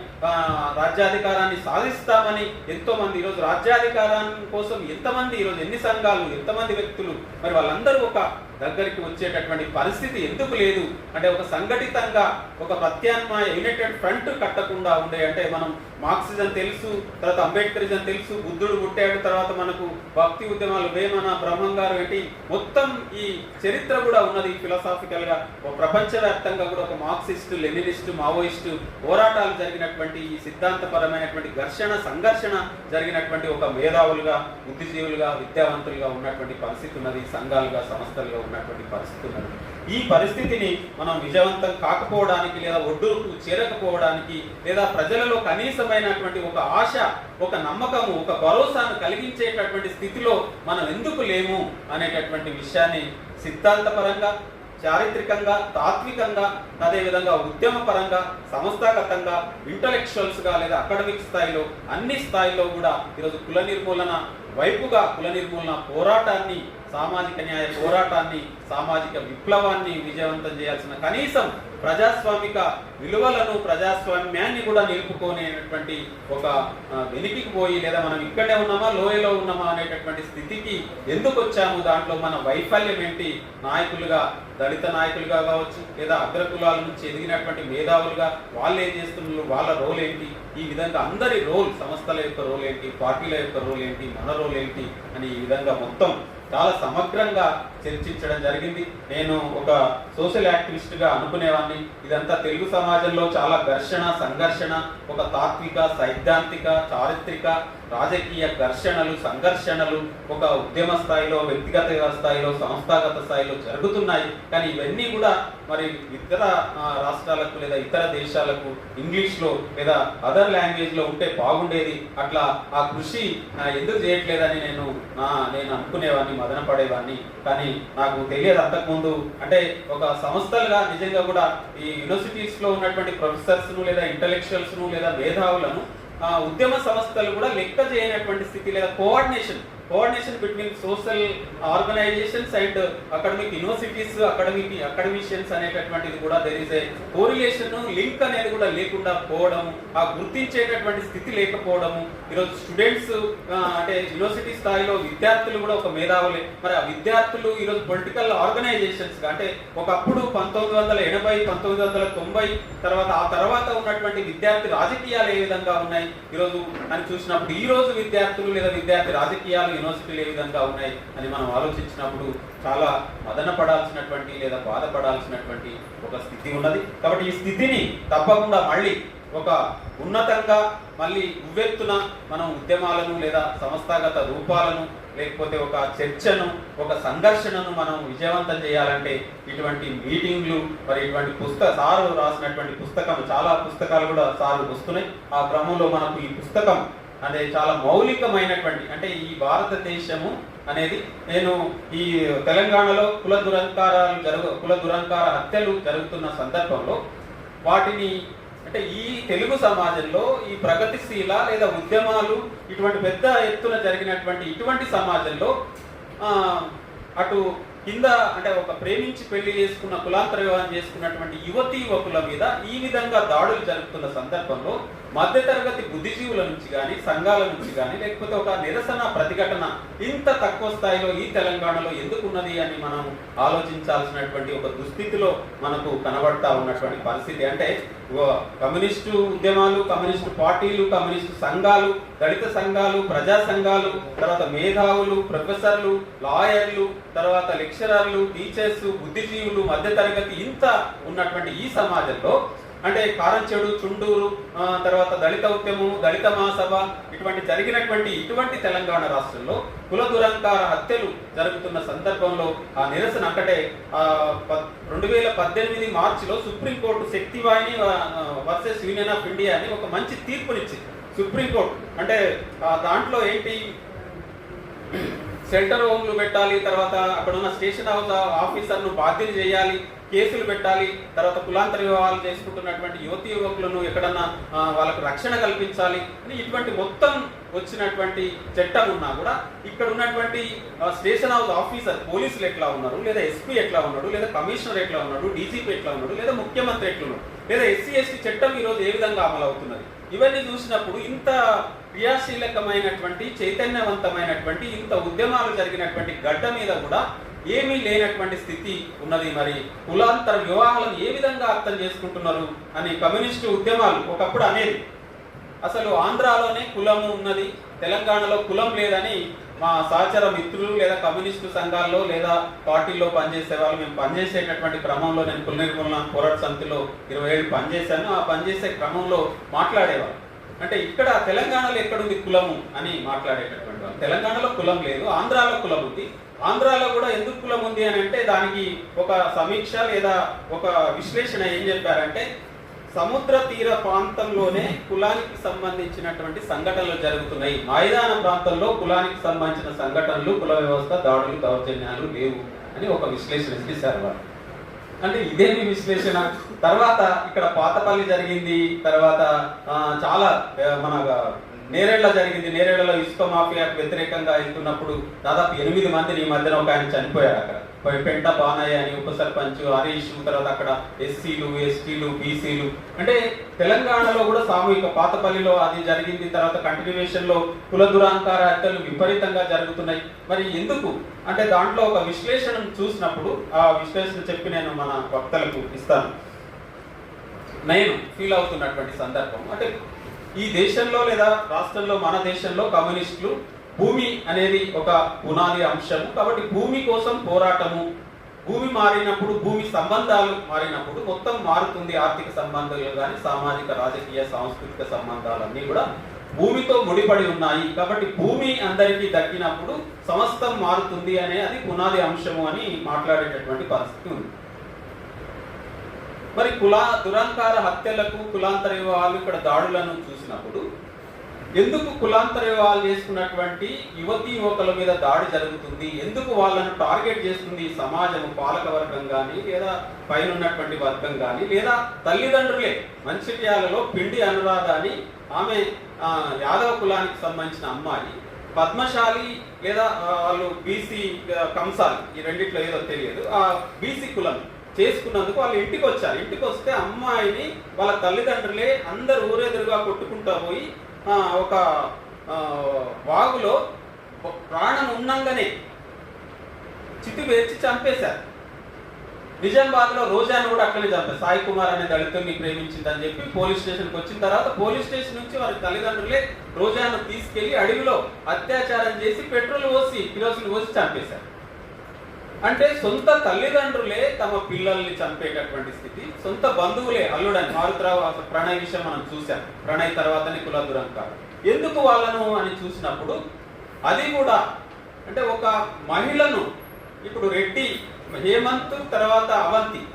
రాజ్యాధికారాన్ని సాధిస్తామని ఎంతో మంది ఈరోజు రాజ్యాధికారం కోసం ఎంతమంది ఈరోజు ఎన్ని సంఘాలు, ఎంతమంది వ్యక్తులు మరి వాళ్ళందరూ ఒక దగ్గరికి వచ్చేటటువంటి పరిస్థితి ఎందుకు లేదు? అంటే ఒక సంఘటితంగా ఒక ప్రత్యామ్నాయ యునైటెడ్ ఫ్రంట్ కట్టకుండా ఉండే, అంటే మనం మార్క్సిజం తెలుసు, తర్వాత అంబేద్కరిజం తెలుసు, బుద్ధుడు పుట్టాడు, తర్వాత మనకు భక్తి ఉద్యమాలు వేమన, బ్రహ్మంగారు ఏంటి, మొత్తం ఈ చరిత్ర కూడా ఉన్నది ఫిలాసాఫికల్ గా. ప్రపంచవ్యాప్తంగా కూడా ఒక మార్క్సిస్టు, లెనినిస్టు, మావోయిస్టు పోరాటాలు జరిగినటువంటి, ఈ సిద్ధాంతపరమైనటువంటి ఘర్షణ, సంఘర్షణ జరిగినటువంటి ఒక మేధావులుగా, బుద్ధిజీవులుగా, విద్యావంతులుగా ఉన్నటువంటి పరిస్థితి ఉన్నది, సంఘాలుగా, సంస్థలుగా ఉన్నటువంటి పరిస్థితి ఉన్నది. ఈ పరిస్థితిని మనం విజయవంతం కాకపోవడానికి లేదా ఒడ్డుకు చేరకపోవడానికి లేదా ప్రజలలో కనీసమైనటువంటి ఒక ఆశ, ఒక నమ్మకము, ఒక భరోసాను కలిగించేటటువంటి స్థితిలో మనం ఎందుకు లేము అనేటటువంటి విషయాన్ని సిద్ధాంతపరంగా, చారిత్రకంగా, తాత్వికంగా, అదేవిధంగా ఉద్యమపరంగా, సంస్థాగతంగా, ఇంటలెక్చువల్స్గా లేదా అకాడమిక్ స్థాయిలో, అన్ని స్థాయిలో కూడా ఈరోజు కుల నిర్మూలన వైపుగా, కుల నిర్మూలన పోరాటాన్ని, సామాజిక న్యాయ పోరాటాన్ని, సామాజిక విప్లవాన్ని విజయవంతం చేయాల్సిన కనీసం ప్రజాస్వామిక విలువలను, ప్రజాస్వామ్యాన్ని కూడా నిలుపుకోనేటువంటి ఒక వెనికికి పోయి లేదా మనం ఇక్కడే ఉన్నామా, లోయలో ఉన్నామా అనేటటువంటి స్థితికి ఎందుకు వచ్చాము? దాంట్లో మన వైఫల్యం ఏంటి? నాయకులుగా, దళిత నాయకులుగా కావచ్చు లేదా అగ్రకులాల నుంచి ఎదిగినటువంటి మేధావులుగా వాళ్ళు ఏం చేస్తున్నారు, వాళ్ళ రోల్ ఏంటి? ఈ విధంగా అందరి రోల్, సంస్థల యొక్క రోల్ ఏంటి, పార్టీల యొక్క రోల్ ఏంటి, మన రోల్ ఏంటి అని ఈ విధంగా మొత్తం చాలా సమగ్రంగా చర్చించడం జరిగింది. నేను ఒక సోషల్ యాక్టివిస్ట్గా అనుకునేవాడిని, ఇదంతా తెలుగు సమాజంలో చాలా ఘర్షణ, సంఘర్షణ, ఒక తాత్విక, సైద్ధాంతిక, చారిత్రక, రాజకీయ ఘర్షణలు, సంఘర్షణలు ఒక ఉద్యమ స్థాయిలో, వ్యక్తిగత స్థాయిలో, సంస్థాగత స్థాయిలో జరుగుతున్నాయి. కానీ ఇవన్నీ కూడా మరి ఇతర రాష్ట్రాలకు లేదా ఇతర దేశాలకు ఇంగ్లీష్లో లేదా అదర్ లాంగ్వేజ్లో ఉంటే బాగుండేది, అట్లా ఆ కృషి ఎందుకు చేయట్లేదని నేను అనుకునేవాడిని, మదన పడేవాడిని. కానీ నాకు తెలియదు అంతకుముందు. అంటే ఒక సంస్థలుగా నిజంగా కూడా ఈ యూనివర్సిటీస్లో ఉన్నటువంటి ప్రొఫెసర్స్ను లేదా ఇంటలెక్చువల్స్ను లేదా మేధావులను ఉద్యమ సంస్థలు కూడా లెక్క చేయనటువంటి స్థితి లేదా coordination between social organizations and academic universities, academicians అనేటటువంటిది కూడా there is a correlation, link అనేది కూడా లేకుండా పోవడం, ఆ గుర్తించేటటువంటి స్థితి లేకపోవడము. ఈరోజు స్టూడెంట్స్ అంటే యూనివర్సిటీ స్థాయిలో విద్యార్థులు కూడా ఒక మేధావులే. మరి ఆ విద్యార్థులు ఈరోజు పొలిటికల్ ఆర్గనైజేషన్స్ అంటే ఒకప్పుడు 1980, 1990 ఆ తర్వాత ఉన్నటువంటి విద్యార్థి రాజకీయాలు ఏ విధంగా ఉన్నాయి ఈరోజు అని చూసినప్పుడు, ఈ రోజు విద్యార్థులు లేదా విద్యార్థి రాజకీయాలు యూనివర్సిటీలు ఏ విధంగా ఉన్నాయి అని మనం ఆలోచించినప్పుడు చాలా మదన పడాల్సినటువంటి లేదా బాధపడాల్సినటువంటి ఒక స్థితి ఉన్నది. కాబట్టి ఈ స్థితిని తప్పకుండా మళ్ళీ ఒక ఉన్నతంగా మళ్ళీ ఉవ్వెత్తున మనం ఉద్యమాలను లేదా సంస్థాగత రూపాలను లేకపోతే ఒక చర్చను, ఒక సంఘర్షణను మనం విజయవంతం చేయాలంటే ఇటువంటి మీటింగ్లు, మరి ఇటువంటి సారు రాసినటువంటి పుస్తకం, చాలా పుస్తకాలు కూడా సారు వస్తున్నాయి. ఆ క్రమంలో మనకు ఈ పుస్తకం అనేది చాలా మౌలికమైనటువంటి, అంటే ఈ భారతదేశము అనేది, నేను ఈ తెలంగాణలో కుల దురంకార హత్యలు జరుగుతున్న సందర్భంలో వాటిని అంటే ఈ తెలుగు సమాజంలో ఈ ప్రగతిశీల లేదా ఉద్యమాలు ఇటువంటి పెద్ద ఎత్తున జరిగినటువంటి ఇటువంటి సమాజంలో అటు కింద అంటే ఒక ప్రేమించి పెళ్లి చేసుకున్న కులాంతర వివాహం చేసుకున్నటువంటి యువతీ యువకుల మీద ఈ విధంగా దాడులు జరుగుతున్న సందర్భంలో మధ్యతరగతి బుద్ధిజీవుల నుంచి కానీ సంఘాల నుంచి కానీ లేకపోతే ఒక నిరసన ప్రతిఘటన ఇంత తక్కువ స్థాయిలో ఈ తెలంగాణలో ఎందుకున్నది అని మనం ఆలోచించాల్సినటువంటి ఒక దుస్థితిలో మనకు కనబడతా ఉన్నటువంటి పరిస్థితి. అంటే కమ్యూనిస్టు ఉద్యమాలు, కమ్యూనిస్టు పార్టీలు, కమ్యూనిస్టు సంఘాలు, దళిత సంఘాలు, ప్రజా సంఘాలు, తర్వాత మేధావులు, ప్రొఫెసర్లు, లాయర్లు, తర్వాత లెక్చరర్లు, టీచర్స్, బుద్ధిజీవులు, మధ్యతరగతి ఇంత ఉన్నటువంటి ఈ సమాజంలో అంటే కారంచెడు, చుండూరు, తర్వాత దళిత ఉద్యమం, దళిత మహాసభ ఇటువంటి తెలంగాణ రాష్ట్రంలో కుల దురంకార హత్యలు జరుగుతున్న సందర్భంలో ఆ నిరసన అంటే 2018 మార్చిలో supreme court Shaktivahini versus union of India అని ఒక మంచి తీర్పునిచ్చింది సుప్రీంకోర్టు. అంటే దాంట్లో ఏంటి, షెల్టర్ హోమ్లు పెట్టాలి, తర్వాత అక్కడ ఉన్న స్టేషన్ హౌస్ ఆఫీసర్ను బాధ్యత చేయాలి, కేసులు పెట్టాలి, తర్వాత కులాంతర వివాహాలు చేసుకుంటున్నటువంటి యువతీ యువకులను ఎక్కడన్నా వాళ్ళకు రక్షణ కల్పించాలి అని ఇటువంటి మొత్తం వచ్చినటువంటి చట్టం ఉన్నా కూడా ఇక్కడ ఉన్నటువంటి స్టేషన్ హౌస్ ఆఫీసర్ పోలీసులు ఎట్లా ఉన్నారు, లేదా ఎస్పీ ఎట్లా ఉన్నాడు, లేదా కమిషనర్ ఎట్లా ఉన్నాడు, డీజీపీ ఎట్లా ఉన్నాడు, లేదా ముఖ్యమంత్రి ఎట్లా ఉన్నాడు, లేదా ఎస్సీ ఎస్టీ చట్టం ఈరోజు ఏ విధంగా అమలు అవుతున్నది, ఇవన్నీ చూసినప్పుడు ఇంత క్రియాశీలకమైనటువంటి చైతన్యవంతమైనటువంటి ఇంత ఉద్యమాలు జరిగినటువంటి గడ్డ మీద కూడా ఏమీ లేనటువంటి స్థితి ఉన్నది. మరి కులాంతర వివాహాలను ఏ విధంగా అర్థం చేసుకుంటున్నారు అని కమ్యూనిస్టు ఉద్యమాలు ఒకప్పుడు అనేది, అసలు ఆంధ్రాలోనే కులము ఉన్నది, తెలంగాణలో కులం లేదని మా సహచర మిత్రులు లేదా కమ్యూనిస్టు సంఘాల్లో లేదా పార్టీల్లో పనిచేసే వాళ్ళు, మేము పనిచేసేటటువంటి క్రమంలో నేను కుల నిర్మూలన పోరాట సమితిలో 20 ఏళ్ళు పనిచేశాను, ఆ పనిచేసే క్రమంలో మాట్లాడేవాళ్ళు. అంటే ఇక్కడ తెలంగాణలో ఎక్కడుంది కులము అని మాట్లాడేటటువంటి వాళ్ళు. తెలంగాణలో కులం లేదు, ఆంధ్రాలో కులం ఉంది. ఆంధ్రాలో కూడా ఎందుకు కులం ఉంది అని అంటే దానికి ఒక సమీక్ష లేదా ఒక విశ్లేషణ ఏం చెప్పారంటే, సముద్ర తీర ప్రాంతంలోనే కులానికి సంబంధించినటువంటి సంఘటనలు జరుగుతున్నాయి, మైదాన ప్రాంతంలో కులానికి సంబంధించిన సంఘటనలు, కుల వ్యవస్థ, దాడులు, దౌర్జన్యాలు లేవు అని ఒక విశ్లేషణ చేశారు వాళ్ళు. అంటే ఇదేమి విశ్లేషణ? తర్వాత ఇక్కడ పాతపల్లి జరిగింది, తర్వాత చాలా మన నేరేళ్ల జరిగింది, నేరేళ్లలో ఇసుక మాఫియాకు వ్యతిరేకంగా వెళ్తున్నప్పుడు దాదాపు 8 మందిని ఈ మధ్యన ఒక ఆయన చనిపోయారు. అక్కడ పెంట బానయ్య అని ఉప సర్పంచ్ హరీష్, తర్వాత అక్కడ ఎస్సీలు, ఎస్టీలు, బీసీలు, అంటే తెలంగాణలో కూడా సామూహిక పాతపల్లిలో అది జరిగింది. తర్వాత కంటిన్యూషన్ లో కుల దురాంకార హత్యలు విపరీతంగా జరుగుతున్నాయి. మరి ఎందుకు అంటే దాంట్లో ఒక విశ్లేషణ చూసినప్పుడు ఆ విశ్లేషణ చెప్పి నేను మన వక్తలకు ఇస్తాను. నేను ఫీల్ అవుతున్నటువంటి సందర్భం అంటే ఈ దేశంలో లేదా రాష్ట్రంలో మన దేశంలో కమ్యూనిస్టులు భూమి అనేది ఒక పునాది అంశము కాబట్టి భూమి కోసం పోరాటము, భూమి మారినప్పుడు, భూమి సంబంధాలు మారినప్పుడు మొత్తం మారుతుంది. ఆర్థిక సంబంధాలు కానీ సామాజిక, రాజకీయ, సాంస్కృతిక సంబంధాలన్నీ కూడా భూమితో ముడిపడి ఉన్నాయి. కాబట్టి భూమి అందరికీ దక్కినప్పుడు సమస్తం మారుతుంది అనే అది పునాది అంశము అని మాట్లాడేటటువంటి పరిస్థితి ఉంది. మరి దురంకార హత్యలకు, కులాంతర వివాహాలు, ఇక్కడ దాడులను చూసినప్పుడు ఎందుకు కులాంతర వివాహాలు చేసుకున్నటువంటి యువతీ యువకుల మీద దాడి జరుగుతుంది, ఎందుకు వాళ్ళను టార్గెట్ చేస్తుంది సమాజము, పాలక వర్గం కానీ లేదా పైన ఉన్నటువంటి వర్గం కానీ లేదా తల్లిదండ్రులే? మంచిర్యాలలో పిండి అనురాధ అని ఆమె యాదవ కులానికి సంబంధించిన అమ్మాయి, పద్మశాలి లేదా వాళ్ళు బీసీ కంసాలి, ఈ రెండిట్లో ఏదో తెలియదు, ఆ బీసీ కులం చేసుకున్నందుకు వాళ్ళు ఇంటికి వచ్చారు. ఇంటికి వస్తే అమ్మాయిని వాళ్ళ తల్లిదండ్రులే అందరు ఊరెదురుగా కొట్టుకుంటూ పోయి ఒక వాగులో ప్రాణం ఉన్నంగానే చితి వేర్చి చంపేశారు. నిజామాబాద్లో రోజాను కూడా అట్లనే చంపారు. సాయి కుమార్ అనే దళితుడిని ప్రేమించిందని చెప్పి పోలీస్ స్టేషన్కి వచ్చిన తర్వాత పోలీస్ స్టేషన్ నుంచి వారి తల్లిదండ్రులే రోజాను తీసుకెళ్లి అడవిలో అత్యాచారం చేసి పెట్రోల్ పోసి కిరోసిన్ పోసి చంపేశారు. అంటే సొంత తల్లిదండ్రులే తమ పిల్లల్ని చంపేటటువంటి స్థితి, సొంత బంధువులే, అల్లుడని మారుతరావు ప్రణయ్ విషయం మనం చూసాం, ప్రణయ్ తర్వాతనే కుల దురంకారం. ఎందుకు వాళ్ళను అని చూసినప్పుడు అది కూడా అంటే ఒక మహిళను, ఇప్పుడు రెడ్డి హేమంత్, తర్వాత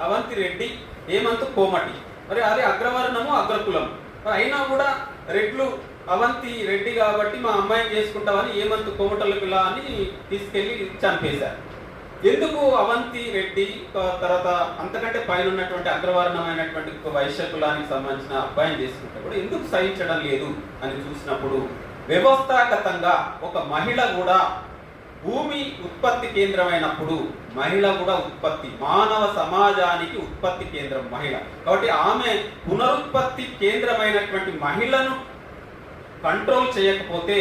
అవంతి రెడ్డి, హేమంత్ కోమటి, మరి అది అగ్రవర్ణము అగ్రకులము, మరి అయినా కూడా రెడ్లు అవంతి రెడ్డి కాబట్టి మా అమ్మాయిని చేసుకుంటామని హేమంత్ కోమటల పిల్ల అని తీసుకెళ్లి చంపేశారు. ఎందుకు అవంతి రెడ్డి తర్వాత అంతకంటే పైన ఉన్నటువంటి అగ్రవర్ణమైనటువంటి వైశ్య కులానికి సంబంధించిన అబ్బాయిని చేసుకుంటే కూడా ఎందుకు సహించడం లేదు అని చూసినప్పుడు వ్యవస్థాగతంగా ఒక మహిళ కూడా భూమి ఉత్పత్తి కేంద్రమైనప్పుడు మహిళ కూడా ఉత్పత్తి, మానవ సమాజానికి ఉత్పత్తి కేంద్రం మహిళ. కాబట్టి ఆమె పునరుత్పత్తి కేంద్రమైనటువంటి మహిళను కంట్రోల్ చేయకపోతే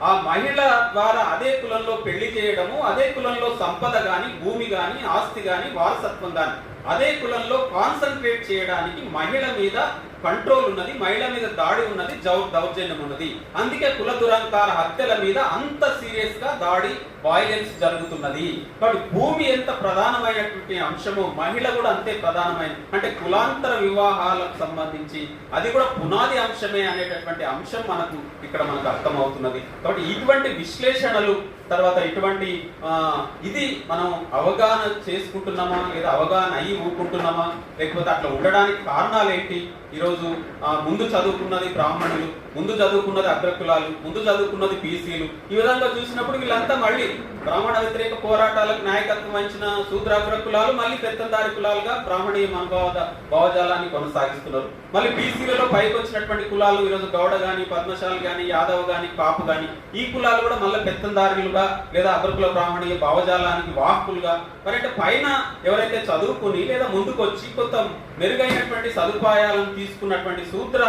ఆ మహిళ ద్వారా అదే కులంలో పెళ్లి చేయడము, అదే కులంలో సంపద కానీ, భూమి కానీ, ఆస్తి కానీ, వారసత్వం కానీ అదే కులంలో కాన్సన్ట్రేట్ చేయడానికి మహిళ మీద కంట్రోల్ ఉన్నది, మహిళ మీద దాడి ఉన్నది, దౌర్జన్యం ఉన్నది. అందుకే కుల దురంకార హత్యల మీద అంత సీరియస్ గా దాడి, వైలెన్స్ జరుగుతున్నది. కాబట్టి భూమి ఎంత ప్రధానమైనటువంటి అంశమో మహిళ కూడా అంతే ప్రధానమైన, అంటే కులాంతర వివాహాలకు సంబంధించి అది కూడా పునాది అంశమే అనేటటువంటి అంశం మనకు ఇక్కడ మనకు అర్థమవుతున్నది. కాబట్టి ఇటువంటి విశ్లేషణలు తర్వాత ఇటువంటి ఇది మనం అవగాహన చేసుకుంటున్నామా లేదా అవగాహన అయ్యి ఊరుకుంటున్నామా, లేకపోతే అట్లా ఉండడానికి కారణాలు ఏంటి? ఈరోజు ముందు చదువుకున్నది బ్రాహ్మణులు, ముందు చదువుకున్నది అగ్రకులాలు, ముందు చదువుకున్నది బీసీలు. ఈ విధంగా చూసినప్పుడు వీళ్ళంతా మళ్ళీ బ్రాహ్మణ వ్యతిరేక పోరాటాలకు నాయకత్వం వహించిన శూద్ర అగ్రకులాలు మళ్ళీ పెత్తందారి కులాలుగా బ్రాహ్మణీయ భావజాలాన్ని కొనసాగిస్తున్నారు. మళ్ళీ బీసీలలో పైకి వచ్చినటువంటి కులాలు ఈరోజు గౌడ గాని, పద్మశాలి గాని, యాదవ్ గాని, కాపు గాని, ఈ కులాలు కూడా మళ్ళీ పెత్తందారులుగా లేదా అగ్రకుల బ్రాహ్మణీయ భావజాలానికి వాహకులుగా మరి పైన ఎవరైతే చదువుకుని లేదా ముందుకు వచ్చి కొంత మెరుగైనటువంటి సదుపాయాలను తీసుకున్నటువంటి శూద్ర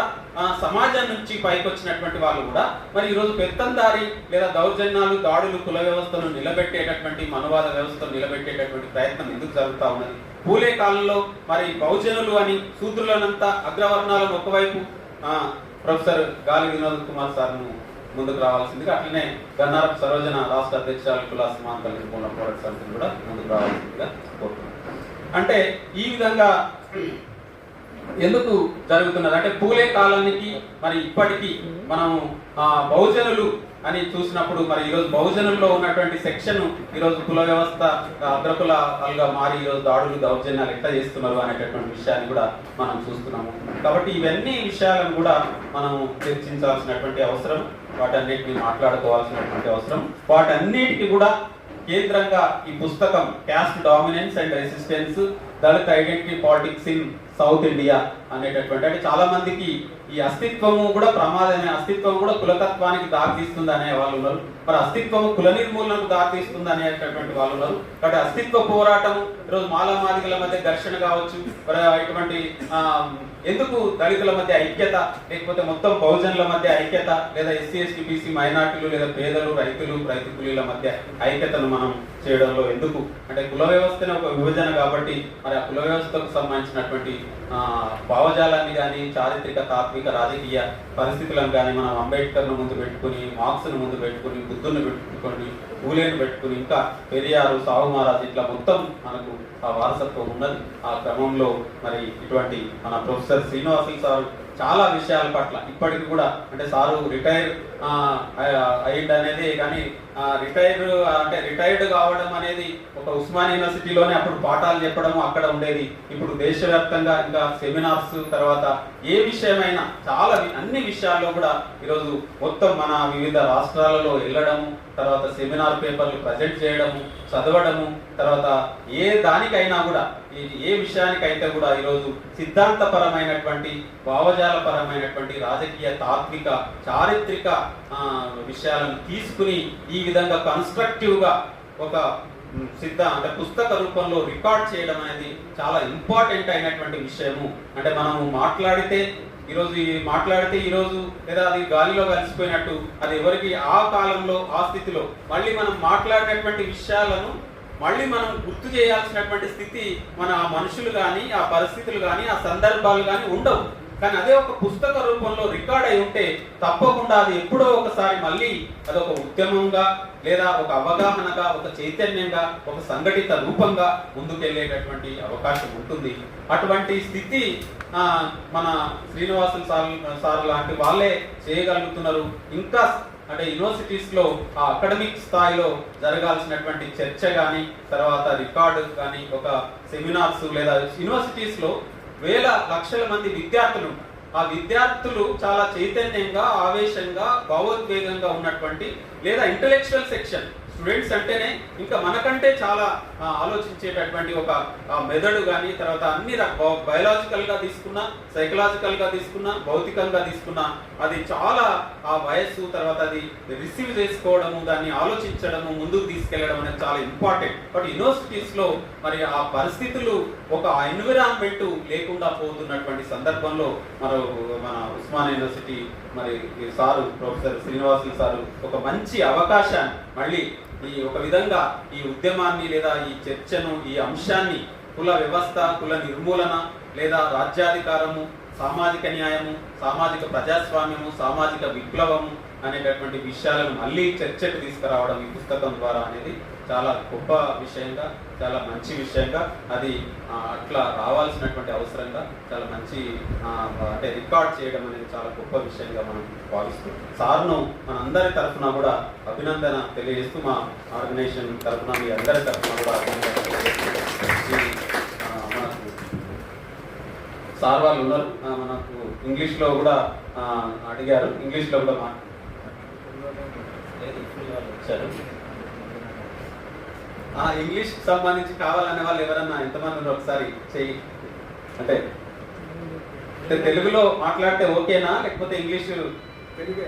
సమాజం నుంచి పైకి వచ్చినటువంటి వాళ్ళు కూడా మరి ఈరోజు పెత్తందారి లేదా దౌర్జన్యాలు, దాడులు, కుల వ్యవస్థను నిలబెట్టేటటువంటి మనువాద వ్యవస్థను నిలబెట్టేటటువంటి ప్రయత్నం ఎందుకు జరుగుతూ ఉన్నది? పూలే కాలంలో మరి బహుజనులు అని శూద్రులనంతా అగ్రవర్ణాలను ఒకవైపు ప్రొఫెసర్ గాలి వినోద్ కుమార్ సార్ను ముందుకు రావాల్సిందిగా, అట్లనే గన్నారపు సరోజన రాష్ట్ర అధ్యక్షురాలు కుల సమానతల నిర్మూలన పోరాట సమితిని కూడా ముందుకు రావాల్సిందిగా కోరుతున్నాను. అంటే ఈ విధంగా ఎందుకు జరుగుతున్నది అంటే పూలే కాలానికి మరి ఇప్పటికీ మనం బహుజనులు అని చూసినప్పుడు మరి ఈరోజు బహుజనుల్లో ఉన్నటువంటి సెక్షన్ ఈరోజు కుల వ్యవస్థ అగ్రకులాలుగా మారి ఈరోజు దాడులు, దౌర్జన్యాలు ఎట్లా చేస్తున్నారు అనేటటువంటి విషయాన్ని కూడా మనం చూస్తున్నాము. కాబట్టి ఇవన్నీ విషయాలను కూడా మనం చర్చించాల్సినటువంటి అవసరం, వాటన్నిటిని మాట్లాడుకోవాల్సినటువంటి అవసరం. వాటన్నిటికీ కూడా కేంద్రంగా ఈ పుస్తకం caste dominance and resistance, Dalit identity politics in South India అనేటటువంటి, అంటే చాలా మందికి ఈ అస్తిత్వము కూడా ప్రమాదమే, అస్తిత్వం కూడా కులతత్వానికి దారితీస్తుంది అనే వాళ్ళు ఉన్నారు, మరి అస్తిత్వము కుల నిర్మూలనకు దారితీస్తుంది అనేటటువంటి వాళ్ళు ఉన్నారు. కాబట్టి అస్తిత్వ పోరాటము ఈరోజు మాలమాదిగల మధ్య ఘర్షణ కావచ్చు, మరి ఇటువంటి ఎందుకు దళితుల మధ్య ఐక్యత, లేకపోతే మొత్తం బహుజనుల మధ్య ఐక్యత, లేదా ఎస్సీ ఎస్టీ బీసీ మైనార్టీలు లేదా పేదలు, రైతు కూలీల మధ్య ఐక్యతను మనం చేయడంలో ఎందుకు అంటే కుల వ్యవస్థనే ఒక విభజన కాబట్టి మరి ఆ కుల వ్యవస్థకు సంబంధించినటువంటి భావజాలాన్ని కానీ, చారిత్రక, తాత్విక, రాజకీయ పరిస్థితులను కానీ మనం అంబేద్కర్ను ముందు పెట్టుకుని, మార్క్స్ను ముందు పెట్టుకుని, బుద్ధుని పెట్టుకుని, పూలేను పెట్టుకుని, ఇంకా పెరియారు, సాహు మహారాజ్ ఇట్లా మొత్తం మనకు ఆ వారసత్వం ఉన్నది. ఆ క్రమంలో మరి ఇటువంటి మన ప్రొఫెసర్ శ్రీనివాసులు సారు చాలా విషయాల పట్ల ఇప్పటికి కూడా అంటే సారు రిటైర్ అయ్యింది అనేది కానీ రిటైర్డ్ కావడం అనేది ఒక ఉస్మానియా యూనివర్సిటీలోనే అప్పుడు పాఠాలు చెప్పడం అక్కడ ఉండేది. ఇప్పుడు దేశవ్యాప్తంగా ఇంకా సెమినార్స్, తర్వాత ఏ విషయమైనా చాలా అన్ని విషయాల్లో కూడా ఈరోజు మొత్తం మన వివిధ రాష్ట్రాలలో వెళ్ళడము, తర్వాత సెమినార్ పేపర్లు ప్రజెంట్ చేయడము, చదవడము, తర్వాత ఏ దానికైనా కూడా ఏ విషయానికైతే కూడా ఈరోజు సిద్ధాంతపరమైనటువంటి, భావజాలపరమైనటువంటి, రాజకీయ, తాత్విక, చారిత్రక విషయాలను తీసుకుని ఈ విధంగా కన్స్ట్రక్టివ్ గా ఒక అంటే పుస్తక రూపంలో రికార్డ్ చేయడం అనేది చాలా ఇంపార్టెంట్ అయినటువంటి విషయము. అంటే మనము మాట్లాడితే ఈరోజు లేదా అది గాలిలో కలిసిపోయినట్టు, అది ఎవరికి ఆ కాలంలో ఆ స్థితిలో మళ్ళీ మనం మాట్లాడినటువంటి విషయాలను మళ్ళీ మనం గుర్తు చేయాల్సినటువంటి స్థితి మన ఆ మనుషులు కానీ, ఆ పరిస్థితులు కానీ, ఆ సందర్భాలు కానీ ఉండవు. కానీ అదే ఒక పుస్తక రూపంలో రికార్డ్ అయి ఉంటే తప్పకుండా అది ఎప్పుడో ఒకసారి మళ్ళీ అదొక ఉద్యమంగా లేదా ఒక అవగాహనగా, ఒక చైతన్యంగా, ఒక సంఘటిత రూపంగా ముందుకెళ్ళేటటువంటి అవకాశం ఉంటుంది. అటువంటి స్థితి మన శ్రీనివాసులు సార్ లాంటి వాళ్ళే చేయగలుగుతున్నారు. ఇంకా అంటే యూనివర్సిటీస్ లో ఆ అకాడమిక్ స్థాయిలో జరగాల్సినటువంటి చర్చ కానీ, తర్వాత రికార్డు కానీ, ఒక సెమినార్స్ లేదా యూనివర్సిటీస్ లో వేల లక్షల మంది విద్యార్థులు, ఆ విద్యార్థులు చాలా చైతన్యంగా, ఆవేశంగా, భావోద్వేగంగా ఉన్నటువంటి లేదా ఇంటెలెక్చువల్ సెక్షన్ స్టూడెంట్స్ అంటేనే ఇంకా మనకంటే చాలా ఆలోచించేటటువంటి ఒక మెదడు కానీ, తర్వాత అన్ని బయలాజికల్గా తీసుకున్నా, సైకలాజికల్గా తీసుకున్నా, భౌతికంగా తీసుకున్నా అది చాలా ఆ వయస్సు, తర్వాత అది రిసీవ్ చేసుకోవడము, దాన్ని ఆలోచించడము, ముందుకు తీసుకెళ్లడం అనేది చాలా ఇంపార్టెంట్. బట్ యూనివర్సిటీస్లో మరి ఆ పరిస్థితులు, ఒక ఎన్విరాన్మెంట్ లేకుండా పోతున్నటువంటి సందర్భంలో మన ఉస్మానియా యూనివర్సిటీ మరి సారు ప్రొఫెసర్ శ్రీనివాసులు సారు ఒక మంచి అవకాశాన్ని మళ్ళీ ఈ ఒక విధంగా ఈ ఉద్యమాన్ని లేదా ఈ చర్చను, ఈ అంశాన్ని కుల వ్యవస్థ, కుల నిర్మూలన లేదా రాజ్యాధికారము, సామాజిక న్యాయము, సామాజిక ప్రజాస్వామ్యము, సామాజిక విప్లవము అనేటటువంటి విషయాలను మళ్ళీ చర్చకు తీసుకురావడం ఈ పుస్తకం ద్వారా అనేది చాలా గొప్ప విషయంగా, చాలా మంచి విషయంగా, అది అట్లా రావాల్సినటువంటి అవసరంగా, చాలా మంచి అంటే రికార్డ్ చేయడం అనేది చాలా గొప్ప విషయంగా మనం భావిస్తున్నాం. సార్ను మన అందరి తరఫున కూడా అభినందన తెలియజేస్తూ, మా ఆర్గనైజేషన్ తరఫున, మీ అందరి తరఫున కూడా అభినందన తెలియజేస్తూ, మనకు సార్ వాళ్ళు ఉన్నారు, మనకు ఇంగ్లీష్లో కూడా అడిగారు, ఇంగ్లీష్లో కూడా వచ్చారు. ఇంగ్లీష్ సంబంధించి కావాలనే వాళ్ళు ఎవరన్నా ఎంతమంది ఉన్నారు ఒకసారి చెయ్యి. అంటే తెలుగులో మాట్లాడితే ఓకేనా, లేకపోతే ఇంగ్లీషు? తెలుగే.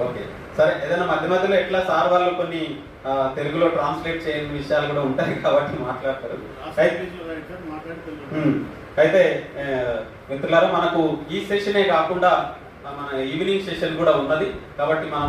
ఓకే, సరే. ఏదైనా మధ్య మధ్యలో ఎట్లా సార్ వాళ్ళు కొన్ని తెలుగులో ట్రాన్స్లేట్ చేయని విషయాలు కూడా ఉంటాయి కాబట్టి మాట్లాడతారు. అయితే మిత్రులారా, మనకు ఈ సెషనే కాకుండా మన ఈవినింగ్ సెషన్ కూడా ఉన్నది కాబట్టి మనం